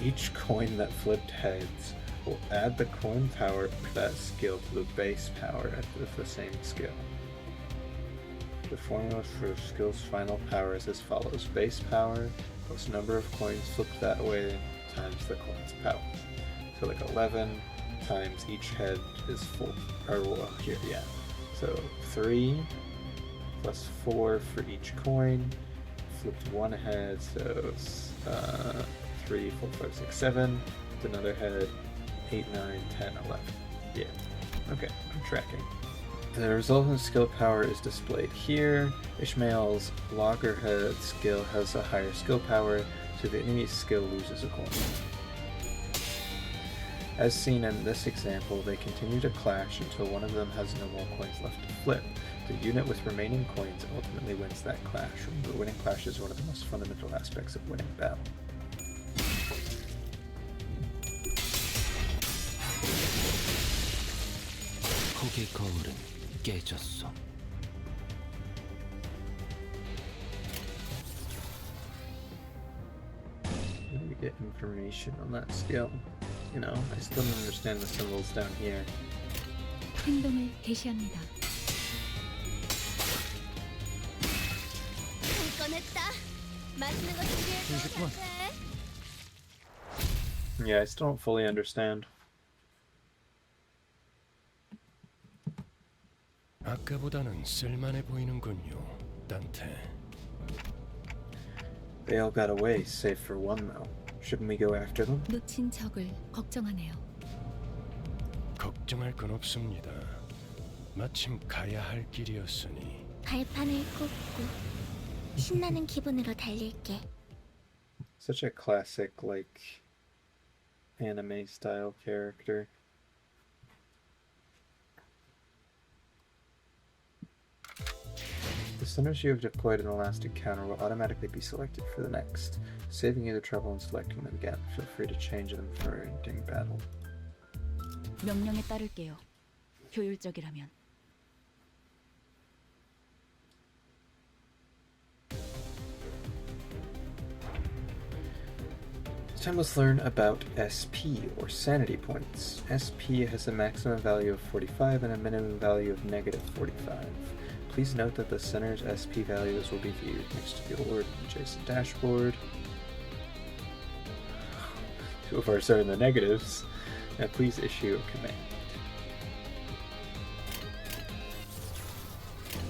Each coin that flipped heads will add the coin power for that skill to the base power of the same skill. The formula for the skill's final power is as follows: base power plus number of coins flipped that way times the coin's power. So like 11 times each head is 4, or well, here, yeah. So 3 plus 4 for each coin, flipped one head, so 3, 4, 5, 6, 7, another head, 8, 9, 10, 11. Yeah, okay, I'm tracking. The resultant skill power is displayed here. Ishmael's loggerhead skill has a higher skill power, so the enemy's skill loses a coin. As seen in this example, they continue to clash until one of them has no more coins left to flip. The unit with remaining coins ultimately wins that clash. Remember, winning clash is one of the most fundamental aspects of winning battle. 폭의 거울은 깨졌어. How do we get information on that skill? You know, I still don't understand the symbols down here. 행동을 개시합니다. 꺼냈다. 맛있는 거 준비해줘. Yeah, I still don't fully understand. 아까보다는 쓸만해 보이는군요, 단테. They all got away, save for one though. Shouldn't we go after them? 놓친 적을 걱정하네요. 걱정할 건 없습니다. 마침 가야 할 길이었으니. 발판을 꽂고 신나는 기분으로 달릴게. Such a classic, like, anime style character. The centers you have deployed in the last encounter will automatically be selected for the next, saving you the trouble in selecting them again. Feel free to change them for ending battle. 명령에 따를게요. 효율적이라면. Time let's learn about SP, or sanity points. SP has a maximum value of 45 and a minimum value of negative 45. Please note that the center's SP values will be viewed next to the order and adjacent dashboard. Two of ours are in the negatives. Now please issue a command.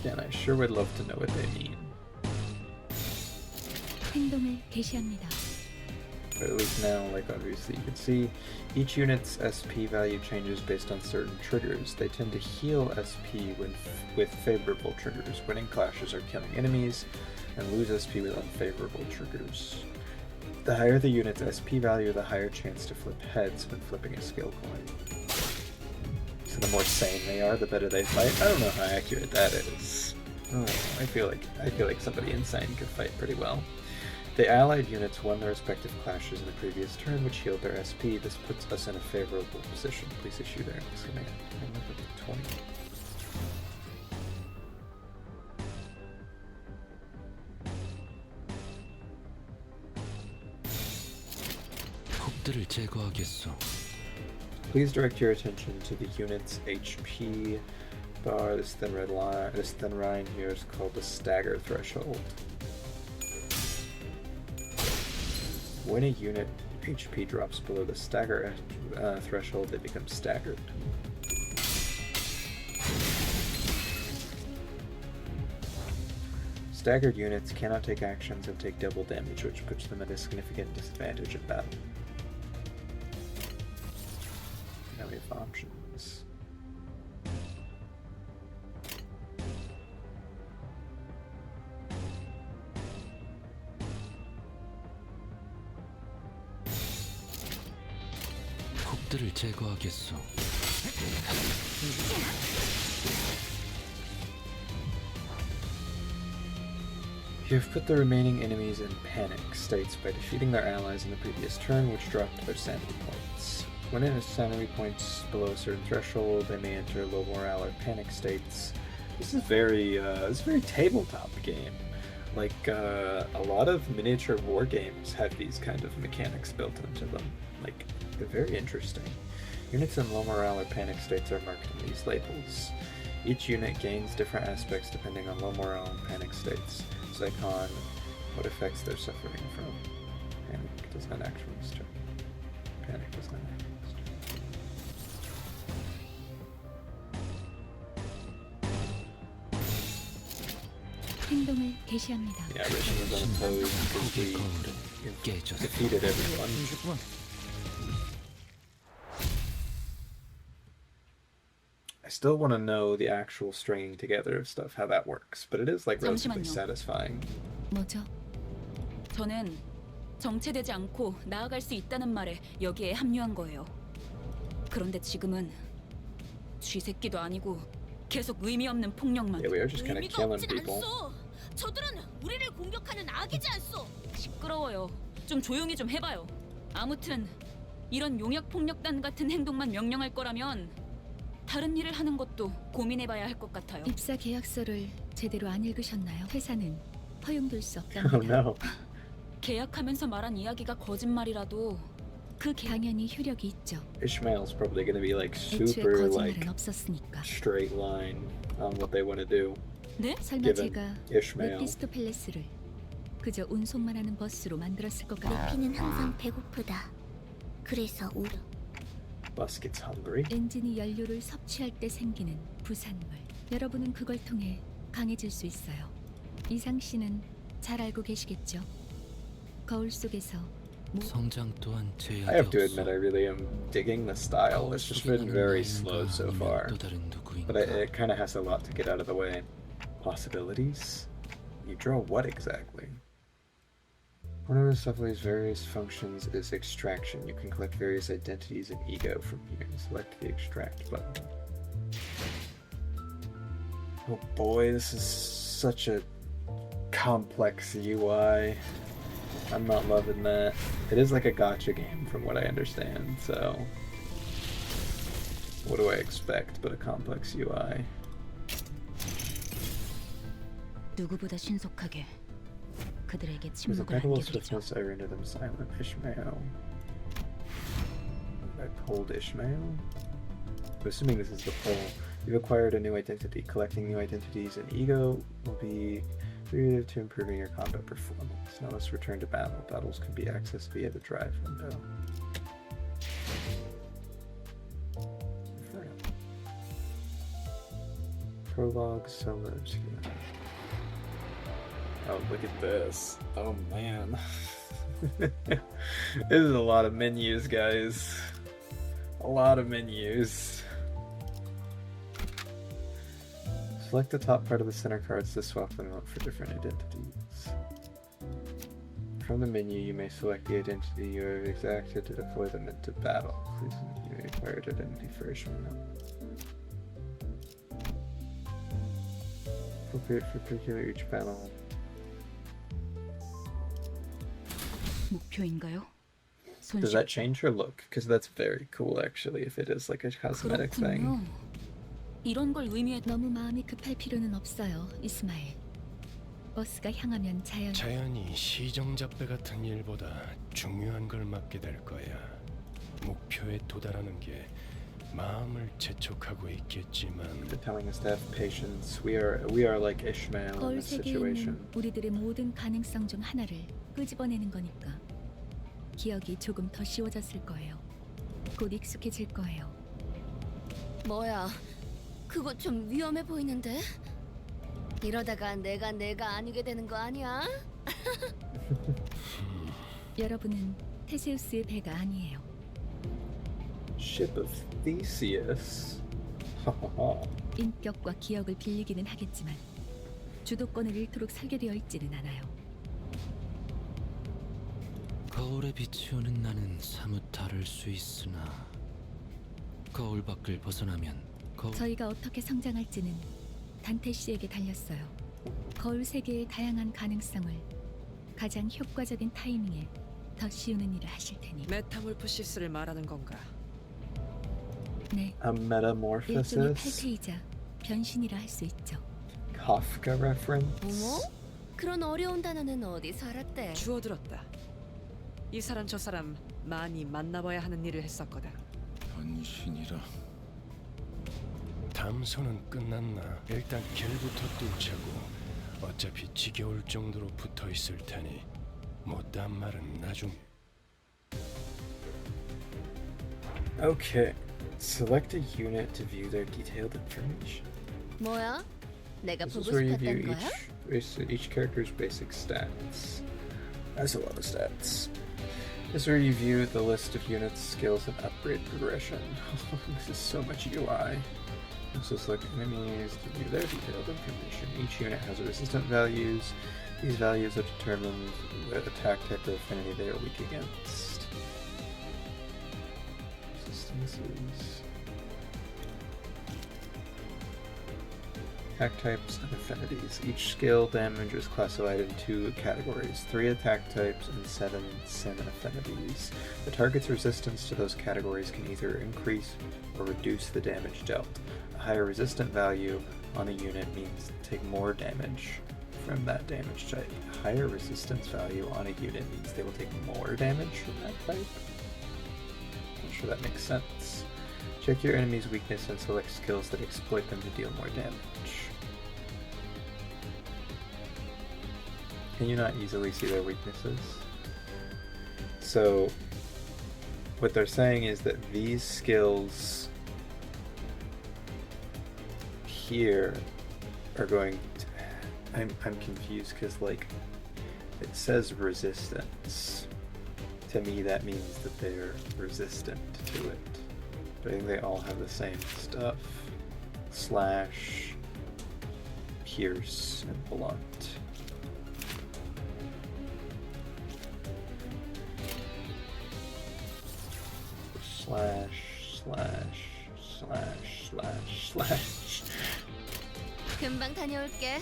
Again, I sure would love to know what they mean. 행동을 개시합니다. But at least now, like obviously you can see, each unit's SP value changes based on certain triggers. They tend to heal SP with favorable triggers, winning clashes or killing enemies, and lose SP with unfavorable triggers. The higher the unit's SP value, the higher chance to flip heads when flipping a skill coin. So the more sane they are, the better they fight. I don't know how accurate that is. I feel like somebody insane could fight pretty well. The allied units won their respective clashes in the previous turn, which healed their SP. This puts us in a favorable position. Please issue their next command. 20. 적들을 제거하겠소. Please direct your attention to the unit's HP bar. This thin line here is called the stagger threshold. When a unit HP drops below the stagger threshold, they become staggered. Staggered units cannot take actions and take double damage, which puts them at a significant disadvantage in battle. Now we have options. 적들을 제거하겠소. You have put the remaining enemies in panic states by defeating their allies in the previous turn, which dropped their sanity points. When it has sanity points below a certain threshold, they may enter low morale or panic states. This is very tabletop game. Like a lot of miniature war games have these kind of mechanics built into them. Like, they're very interesting. Units in low morale or panic states are marked in these labels. Each unit gains different aspects depending on low morale and panic states. Icon, what effects they're suffering from. Panic does not actually start. Panic does not actually start. 행동을 개시합니다. Yeah, Rishon was unopposed because we defeated everyone. I still want to know the actual stringing together of stuff, how that works, but it is like relatively satisfying. 뭐죠? 저는 정체되지 않고 나아갈 수 있다는 말에 여기에 합류한 거예요. 그런데 지금은 쥐새끼도 아니고 계속 의미 없는 폭력만. Yeah, we are just kind of 의미가 killing 없진 people. 않소. 저들은 우리를 공격하는 악이지 않소. 시끄러워요. 좀 조용히 좀 해봐요. 아무튼 이런 용역 폭력단 같은 행동만 명령할 거라면 다른 일을 하는 것도 고민해봐야 할 것 같아요. 입사 계약서를 제대로 안 읽으셨나요? 회사는 허용될 수 Oh 없답니다. no. 계약하면서 말한 이야기가 거짓말이라도 그 당연히 효력이 있죠. Ishmael's probably going to be like 애초에 super like 거짓말은 없었으니까. straight line on what they want to do. 네? 설마 given 제가 Ishmael. 메피스토 팰레스를 그저 운송만 하는 버스로 만들었을 것 같아요. 루피는 항상 배고프다. 그래서 우려. Bus gets hungry. 엔진이 연료를 섭취할 때 생기는 부산물. 여러분은 그걸 통해 강해질 수 있어요. 이상 씨는 잘 알고 계시겠죠? 거울 속에서 성장 또한 제약이 I have to 없어. admit, I really am digging the style. It's just been very slow so far, 또 다른 누구인가. but it kind of has a lot to get out of the way. Possibilities? You draw what exactly? One of the Cephaly's various functions is extraction. You can collect various identities and ego from here. Select the extract button. Oh boy, this is such a complex UI. I'm not loving that. It is like a gacha game from what I understand, so what do I expect but a complex UI? 누구보다 신속하게 그들에게 With 침묵을 impeccable 안겨드리죠. swiftness, I render them silent. Ishmael. I pulled Ishmael? I'm assuming this is the pull. You've acquired a new identity. Collecting new identities and ego will be creative to improving your combat performance. Now let's return to battle. Battles can be accessed via the drive window. Prologue, solo, obscure. Oh, look at this. Oh man. This is a lot of menus, guys. A lot of menus. Select the top part of the center cards to swap them out for different identities. From the menu, you may select the identity you have exacted to deploy them into battle. Please select your acquired identity for Ishmael. Appropriate for particular each battle. 목표인가요? Does that change her look? Because that's very cool, actually, if it is like a cosmetic thing. 그렇군요. 이런 걸 의미해. 너무 마음이 급할 필요는 없어요, 이스마엘. 버스가 향하면 자연히 자연히 시정잡배 같은 일보다 중요한 걸 맡게 될 거야. 목표에 도달하는 게 마음을 재촉하고 있겠지만 They're telling us to have patience. We are like Ishmael in 거울 this 세계에 situation. 있는 우리들의 모든 가능성 중 하나를 끄집어내는 거니까 기억이 조금 더 쉬워졌을 거예요. 곧 익숙해질 거예요. 뭐야? 그거 좀 위험해 보이는데? 이러다가 내가 아니게 되는 거 아니야? 여러분은 테세우스의 배가 아니에요. Ship of Theseus. 인격과 기억을 빌리기는 하겠지만 주도권을 잃도록 설계되어 있지는 않아요. 거울에 비치오는 나는 사뭇 다를 수 있으나 거울 밖을 벗어나면 저희가 어떻게 성장할지는 단테 씨에게 달렸어요. 거울 세계의 다양한 가능성을 가장 효과적인 타이밍에 더 씌우는 일을 하실 테니. 메타몰프시스를 말하는 건가? 네, A 일종의 metamorphosis. 탈퇴이자 변신이라 할 수 있죠. Kafka reference. 어머? 그런 어려운 단어는 어디서 알았대? 주워들었다. 이 사람 저 사람 많이 만나봐야 하는 일을 했었거든. 변신이라. 담소는 끝났나? 일단 길부터 뚫자고. 어차피 지겨울 정도로 붙어 있을 테니 못한 말은 나중에. Okay. Select a unit to view their detailed information. 뭐야? 내가 This is 보고 where you view 싶었던 거야? each character's basic stats. That's a lot of stats. This is where you view the list of units, skills, and upgrade progression. This is so much UI. Also select enemies to view their detailed information. Each unit has resistant values. These values have determined what attack type or affinity they are weak against. Resistances. Attack types and affinities. Each skill damage is classified in 2 categories, 3 attack types and 7 sin affinities. The target's resistance to those categories can either increase or reduce the damage dealt. A higher resistant value on a unit means take more damage from that damage type. A higher resistance value on a unit means they will take more damage from that type. Not sure that makes sense. Check your enemy's weakness and select skills that exploit them to deal more damage. Can you not easily see their weaknesses? So, what they're saying is that these skills here are going to... I'm confused because, like, it says resistance. To me, that means that they're resistant to it. But I think they all have the same stuff. Slash, pierce, and blunt. Slash, slash, slash, slash, slash. 금방 다녀올게.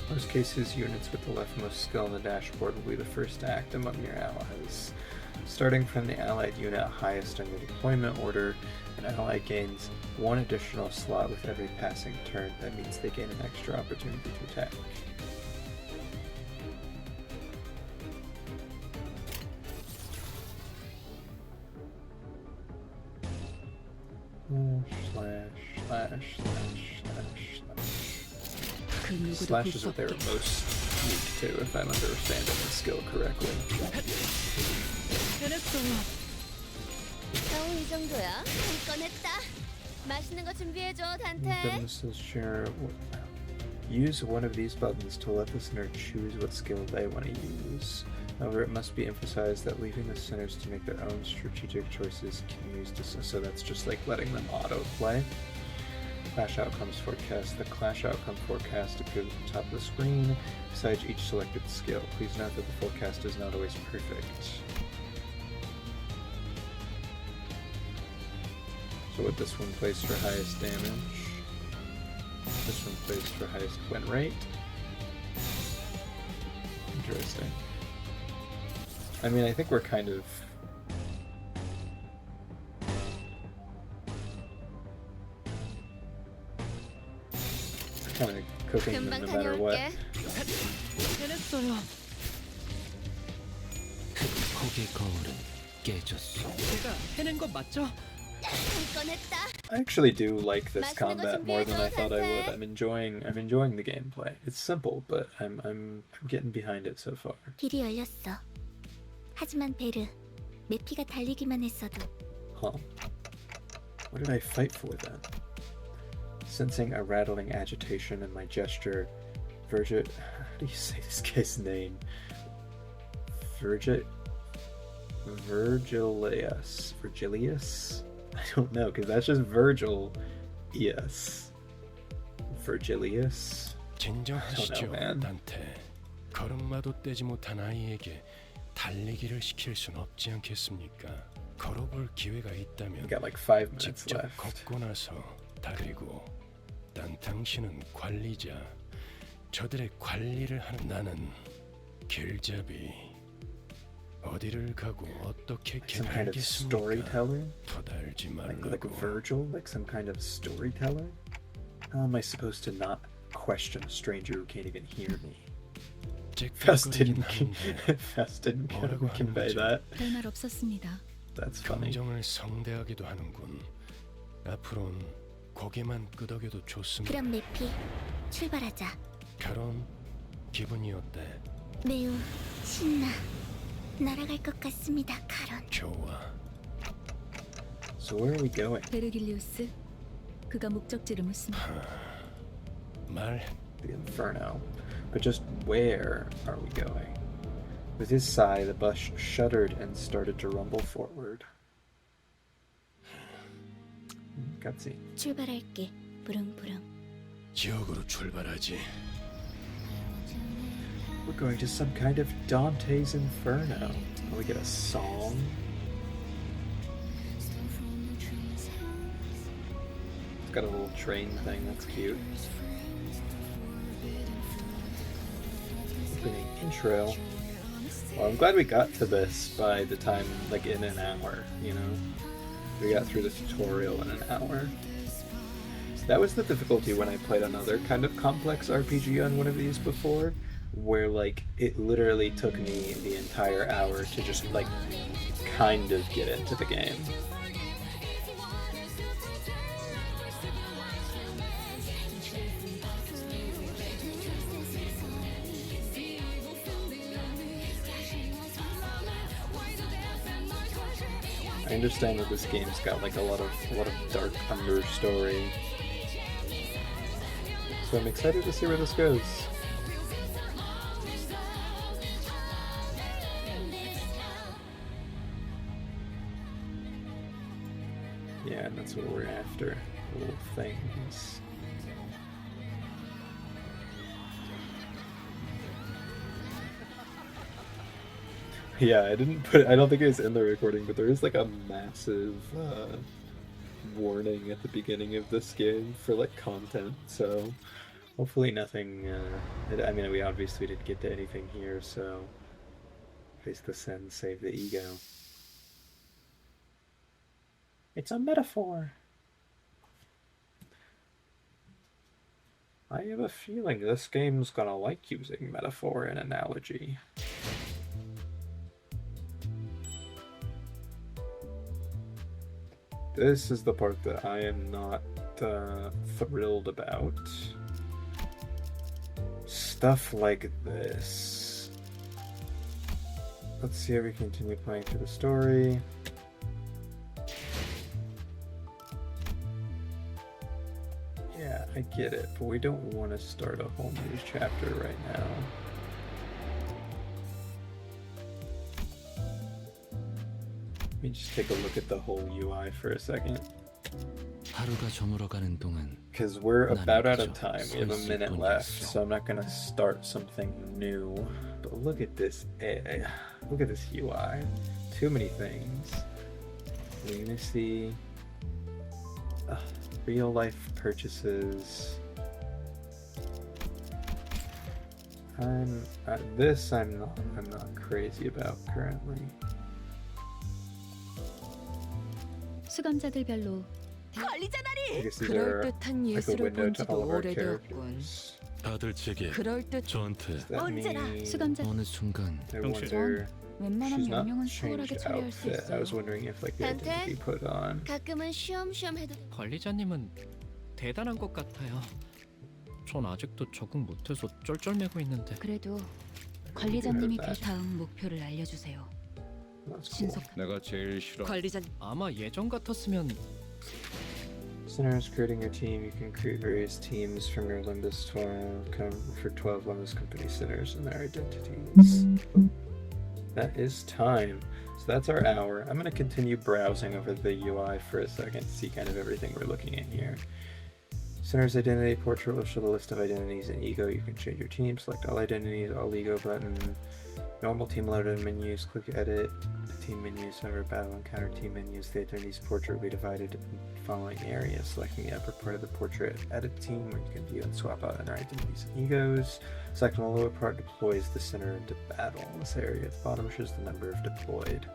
Most cases, units with the leftmost skill on the dashboard will be the first to act among your allies. Starting from the allied unit highest on your deployment order, an ally gains 1 additional slot with every passing turn. That means they gain an extra opportunity to attack. Slash, slash, slash, slash, slash. 그 누구도 Slash 볼 is 수 what they're 없게. most weak to, if I'm understanding the skill correctly. 겨우 이 정도야? 할 건 했다. 맛있는 거 준비해줘, 단테. This is sure. Use one of these buttons to let the sinner choose what skill they want to use. However, it must be emphasized that leaving the sinners to make their own strategic choices can use this. So that's just like letting them auto-play. Clash Outcomes Forecast. The Clash Outcome Forecast appears at the top of the screen besides each selected skill. Please note that the forecast is not always perfect. So with this one placed for highest damage. This one placed for highest win rate. Interesting. I mean, I think we're kind of... cooking them no matter what. 적의 거울은 깨졌어. 제가 해낸 건 맞죠? 꺼냈다. I actually do like this 맛있는 거 combat more than I thought I would. 준비해줘, I'm enjoying the gameplay. It's simple, but I'm getting behind it so far. 길이 열렸어. 하지만 베르, 메피가 달리기만 했어도 Huh. What did I fight for then? Sensing a rattling agitation in my gesture, Virgit. How do you say this guy's name? Virgilius? I don't know, because that's just Virgil. Yes. Virgilius? 진정하시죠, man. 단테. 걸음마도 떼지 못한 아이에게 달리기를 시킬 순 없지 않겠습니까? 걸어볼 기회가 We 있다면 got like 5 minutes 직접 left. 걷고 나서 다리고 난 당신은 관리자 저들의 관리를 하는 나는 길잡이 어디를 가고 어떻게 Some kind of 개발하겠습니까? storyteller? 토달지 Like 말라고 Virgil? Like some kind of storyteller? How am I supposed to not question a stranger who can't even hear me? Fest 잭거리긴 didn't, 한데 Fest didn't 뭐라고 하는 convey 거죠? that. 별말 없었습니다. That's funny. 감정을 성대하기도 하는군. 앞으론 고개만 끄덕여도 좋습니다. 그럼 메피, 출발하자. 결혼 기분이 어때? 매우 신나. 날아갈 것 같습니다, 카론. 좋아. So where are we going? 베르길리우스, 그가 목적지를 묻습니다. 말 The Inferno. But just where are we going? With his sigh, the bus shuddered and started to rumble forward. Cutscene. 출발할게. 부릉부릉. 지옥으로 출발하지. We're going to some kind of Dante's Inferno. Oh, we get a song? It's got a little train thing, that's cute. Opening intro. Well, I'm glad we got to this by the time, like, in an hour, you know? We got through the tutorial in an hour. That was the difficulty when I played another kind of complex RPG on one of these before, where, like, it literally took me the entire hour to just, like, kind of get into the game. I understand that this game's got like a lot of dark understory, so I'm excited to see where this goes. Yeah, and that's what we're after. Little things. Yeah, I don't think it was in the recording, but there is like a massive warning at the beginning of this game for like content, so hopefully nothing, I mean, we obviously didn't get to anything here, so face the sin, save the ego. It's a metaphor! I have a feeling this game's gonna like using metaphor and analogy. This is the part that I am not thrilled about. Stuff like this. Let's see how we continue playing through the story. Yeah, I get it, but we don't want to start a whole new chapter right now. Let me just take a look at the whole UI for a second. 하루가 저물어가는 동안 Because we're about out of 그저 time. We have a 서 있을 minute left, 뿐이었어. so I'm not gonna start something new. But look at this. Look at this UI. Too many things. Lunacy. Real life purchases. I'm not crazy about currently. 수감자들별로 관리자 I 나리. guess these are 그럴듯한 like a 예술을 window 본 to 지도 all of our 오래되었군. characters. 다들 제게 그럴듯 저한테 Does that 언제나 mean 수감자 어느 순간 I wonder 웬만한 She's not 명령은 수월하게 changed 처리할 수 outfit. I 있어요. was wondering if like the Dante? identity put on. 가끔은 쉬엄쉬엄 해도 관리자님은 대단한 것 같아요. 전 아직도 적응 못해서 쩔쩔매고 있는데. 그래도 관리자님이 다음 목표를 알려주세요. That's cool. 신속 내가 제일 싫어. 관리자님, 아마 예전 같았으면 Sinners, creating your team. You can create various teams from your Limbus 12. Come for 12 Limbus company sinners and their identities. That is time. So that's our hour. I'm going to continue browsing over the UI for a second to see kind of everything we're looking at here. Sinner's identity portrait will show the list of identities in ego. You can change your team, select all identities, all ego button. Normal team loader menus, click edit. Team menus, member battle encounter team menus. The identities portrait will be divided in the following areas. Selecting the upper part of the portrait, edit team, where you can view and swap out inner identities and egos. Selecting the lower part deploys the center into battle. This area at the bottom shows the number of deployed.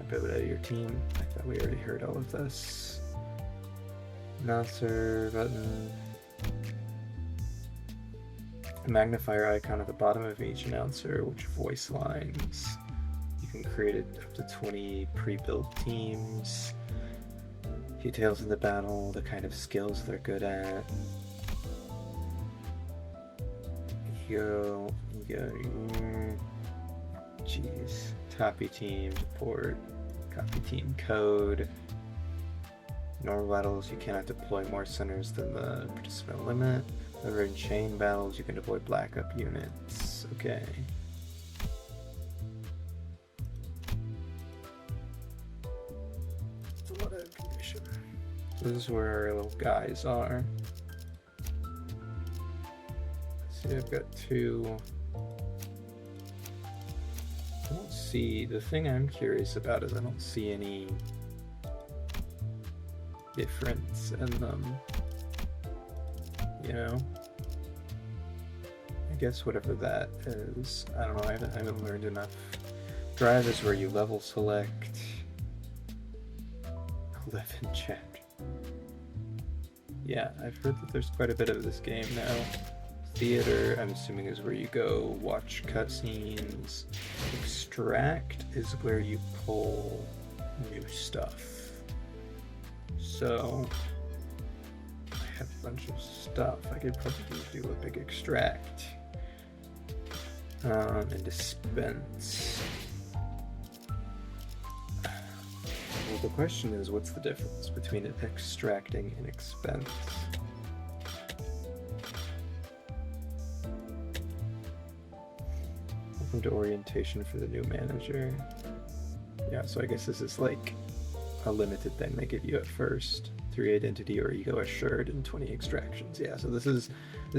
Ability of your team. I thought we already heard all of this. Announcer button. A magnifier icon at the bottom of each announcer, which voice lines. You can create up to 20 pre-built teams. Details of the battle, the kind of skills they're good at. Ego. Jeez. Copy team support. Copy team code. Normal battles, you cannot deploy more centers than the participant limit. However, in chain battles, you can deploy backup units. Okay. It's a lot of information. So this is where our little guys are. See, I've got two. I don't see, the thing I'm curious about is I don't see any difference in them. You know? I guess whatever that is. I don't know, I haven't learned enough. Drive is where you level select. 11 chapter. Yeah, I've heard that there's quite a bit of this game now. Theater, I'm assuming, is where you go watch cutscenes. Extract is where you pull new stuff. So, I have a bunch of stuff. I could probably do a big extract. And dispense. Well, the question is, what's the difference between extracting and expense? Welcome to orientation for the new manager. Yeah, so I guess this is like a limited thing they give you at first. 3 identity or ego assured and 20 extractions. Yeah, so this is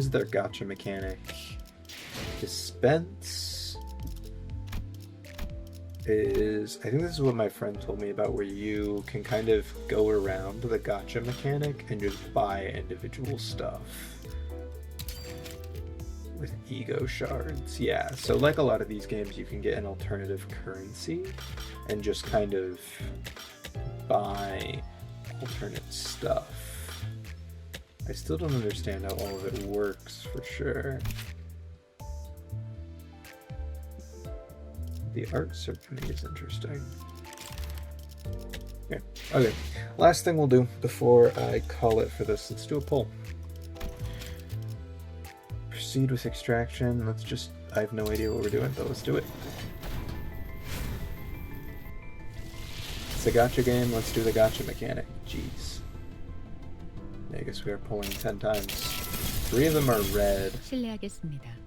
their gotcha mechanic. Dispense is, I think this is what my friend told me about, where you can kind of go around the gotcha mechanic and just buy individual stuff with ego shards. Yeah, so like a lot of these games, you can get an alternative currency and just kind of buy alternate stuff. I still don't understand how all of it works for sure. The art certainly is interesting. Yeah. Okay, last thing we'll do before I call it for this, let's do a poll. Proceed with extraction. Let's just, I have no idea what we're doing, but let's do it. It's a gacha game, let's do the gacha mechanic. Jeez. I guess we are pulling 10 times. 3 of them are red. 실례하겠습니다.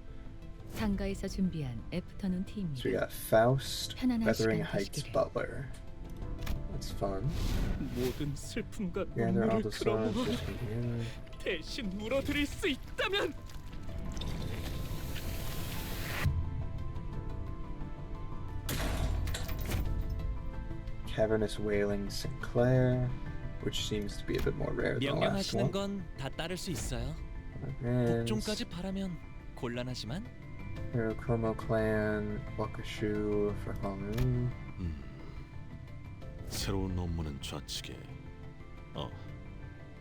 상가에서 준비한 애프터눈 So we 티입니다. got Faust, 편안한 Feathering 시간 Heights 되시기를. Butler. That's fun. 모든 슬픔과 Gather all 눈물을 the stars, 끌어모아 just begin. 대신 울어드릴 수 있다면 Cavernous Wailing Sinclair, which seems to be a bit more rare than the last 명령하시는 one. 건 다 따를 수 있어요. And 복종까지 바라면 곤란하지만 Hero Chromo Clan, Wakashu for Hongru. 새로운 업무는 좌측에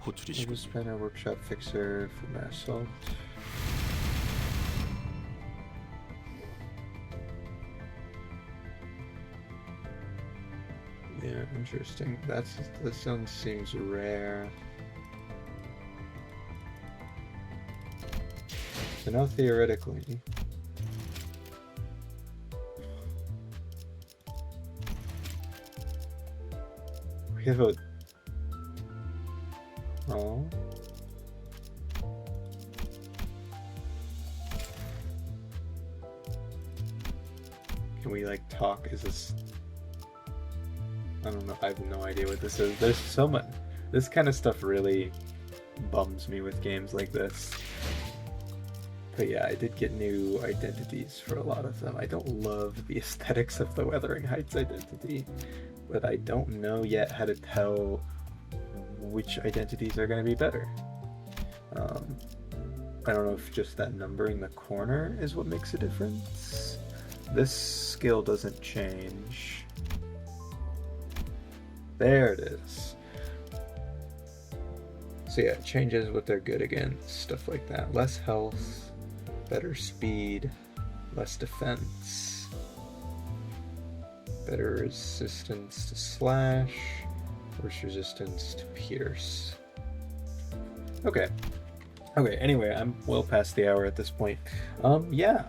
호출이시군요. Maybe Spanner Workshop Fixer for Massalt. Yeah, interesting. This one seems rare. So now theoretically, we have a... Oh. Can we like talk? Is this... I don't know. I have no idea what this is. There's so much... This kind of stuff really bums me with games like this. But yeah, I did get new identities for a lot of them. I don't love the aesthetics of the Wuthering Heights identity, but I don't know yet how to tell which identities are going to be better. I don't know if just that number in the corner is what makes a difference. This skill doesn't change. There it is. So yeah, it changes what they're good against, stuff like that. Less health, better speed, less defense, better resistance to slash, worse resistance to pierce. Okay. Okay, anyway, I'm well past the hour at this point. Yeah.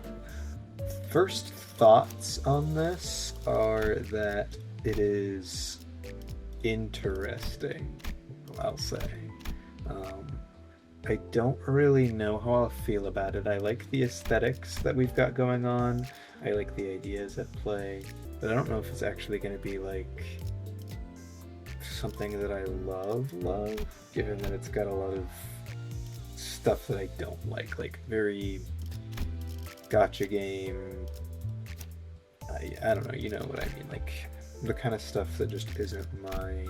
First thoughts on this are that it is interesting, I'll say. I don't really know how I'll feel about it. I like the aesthetics that we've got going on. I like the ideas at play, but I don't know if it's actually going to be like something that I love, given that it's got a lot of stuff that I don't like very gotcha game. I don't know, you know what I mean, like the kind of stuff that just isn't my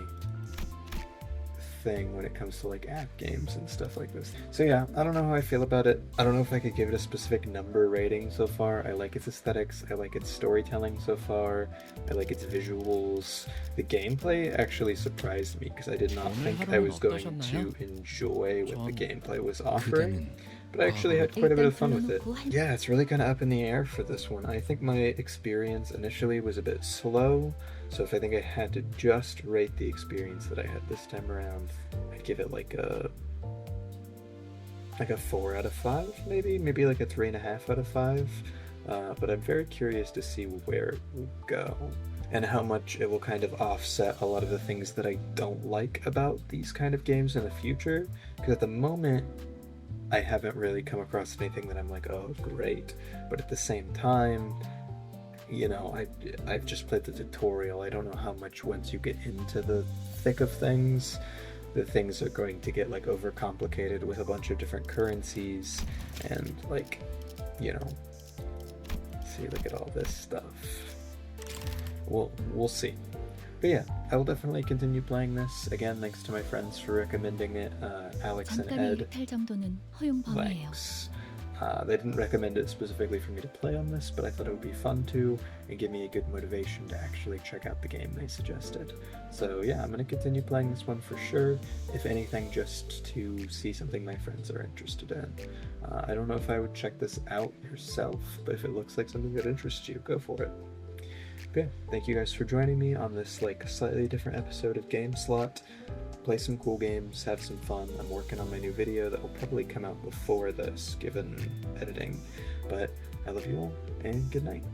thing when it comes to like app games and stuff like this. So yeah, I don't know how I feel about it. I don't know if I could give it a specific number rating so far. I like its aesthetics, I like its storytelling so far, I like its visuals. The gameplay actually surprised me because I did not think I was going to enjoy what the gameplay was offering, but I actually had quite a bit of fun with it. Yeah, it's really kind of up in the air for this one. I think my experience initially was a bit slow, so if I think I had to just rate the experience that I had this time around, I'd give it like a 4 out of 5, maybe like a 3.5 out of 5. But I'm very curious to see where it will go and how much it will kind of offset a lot of the things that I don't like about these kind of games in the future. Because at the moment, I haven't really come across anything that I'm like, oh, great. But at the same time, you know, I've just played the tutorial. I don't know how much once you get into the thick of things, the things are going to get like overcomplicated with a bunch of different currencies and like, you know, see, look at all this stuff. We'll see. But yeah, I will definitely continue playing this. Again, thanks to my friends for recommending it, Alex and Ed. Thanks. They didn't recommend it specifically for me to play on this, but I thought it would be fun to, and give me a good motivation to actually check out the game they suggested. So yeah, I'm going to continue playing this one for sure, if anything just to see something my friends are interested in. I don't know if I would check this out yourself, but if it looks like something that interests you, go for it. Okay, thank you guys for joining me on this like slightly different episode of Game Slot. Play some cool games, have some fun. I'm working on my new video that will probably come out before this, given editing. But I love you all, and good night.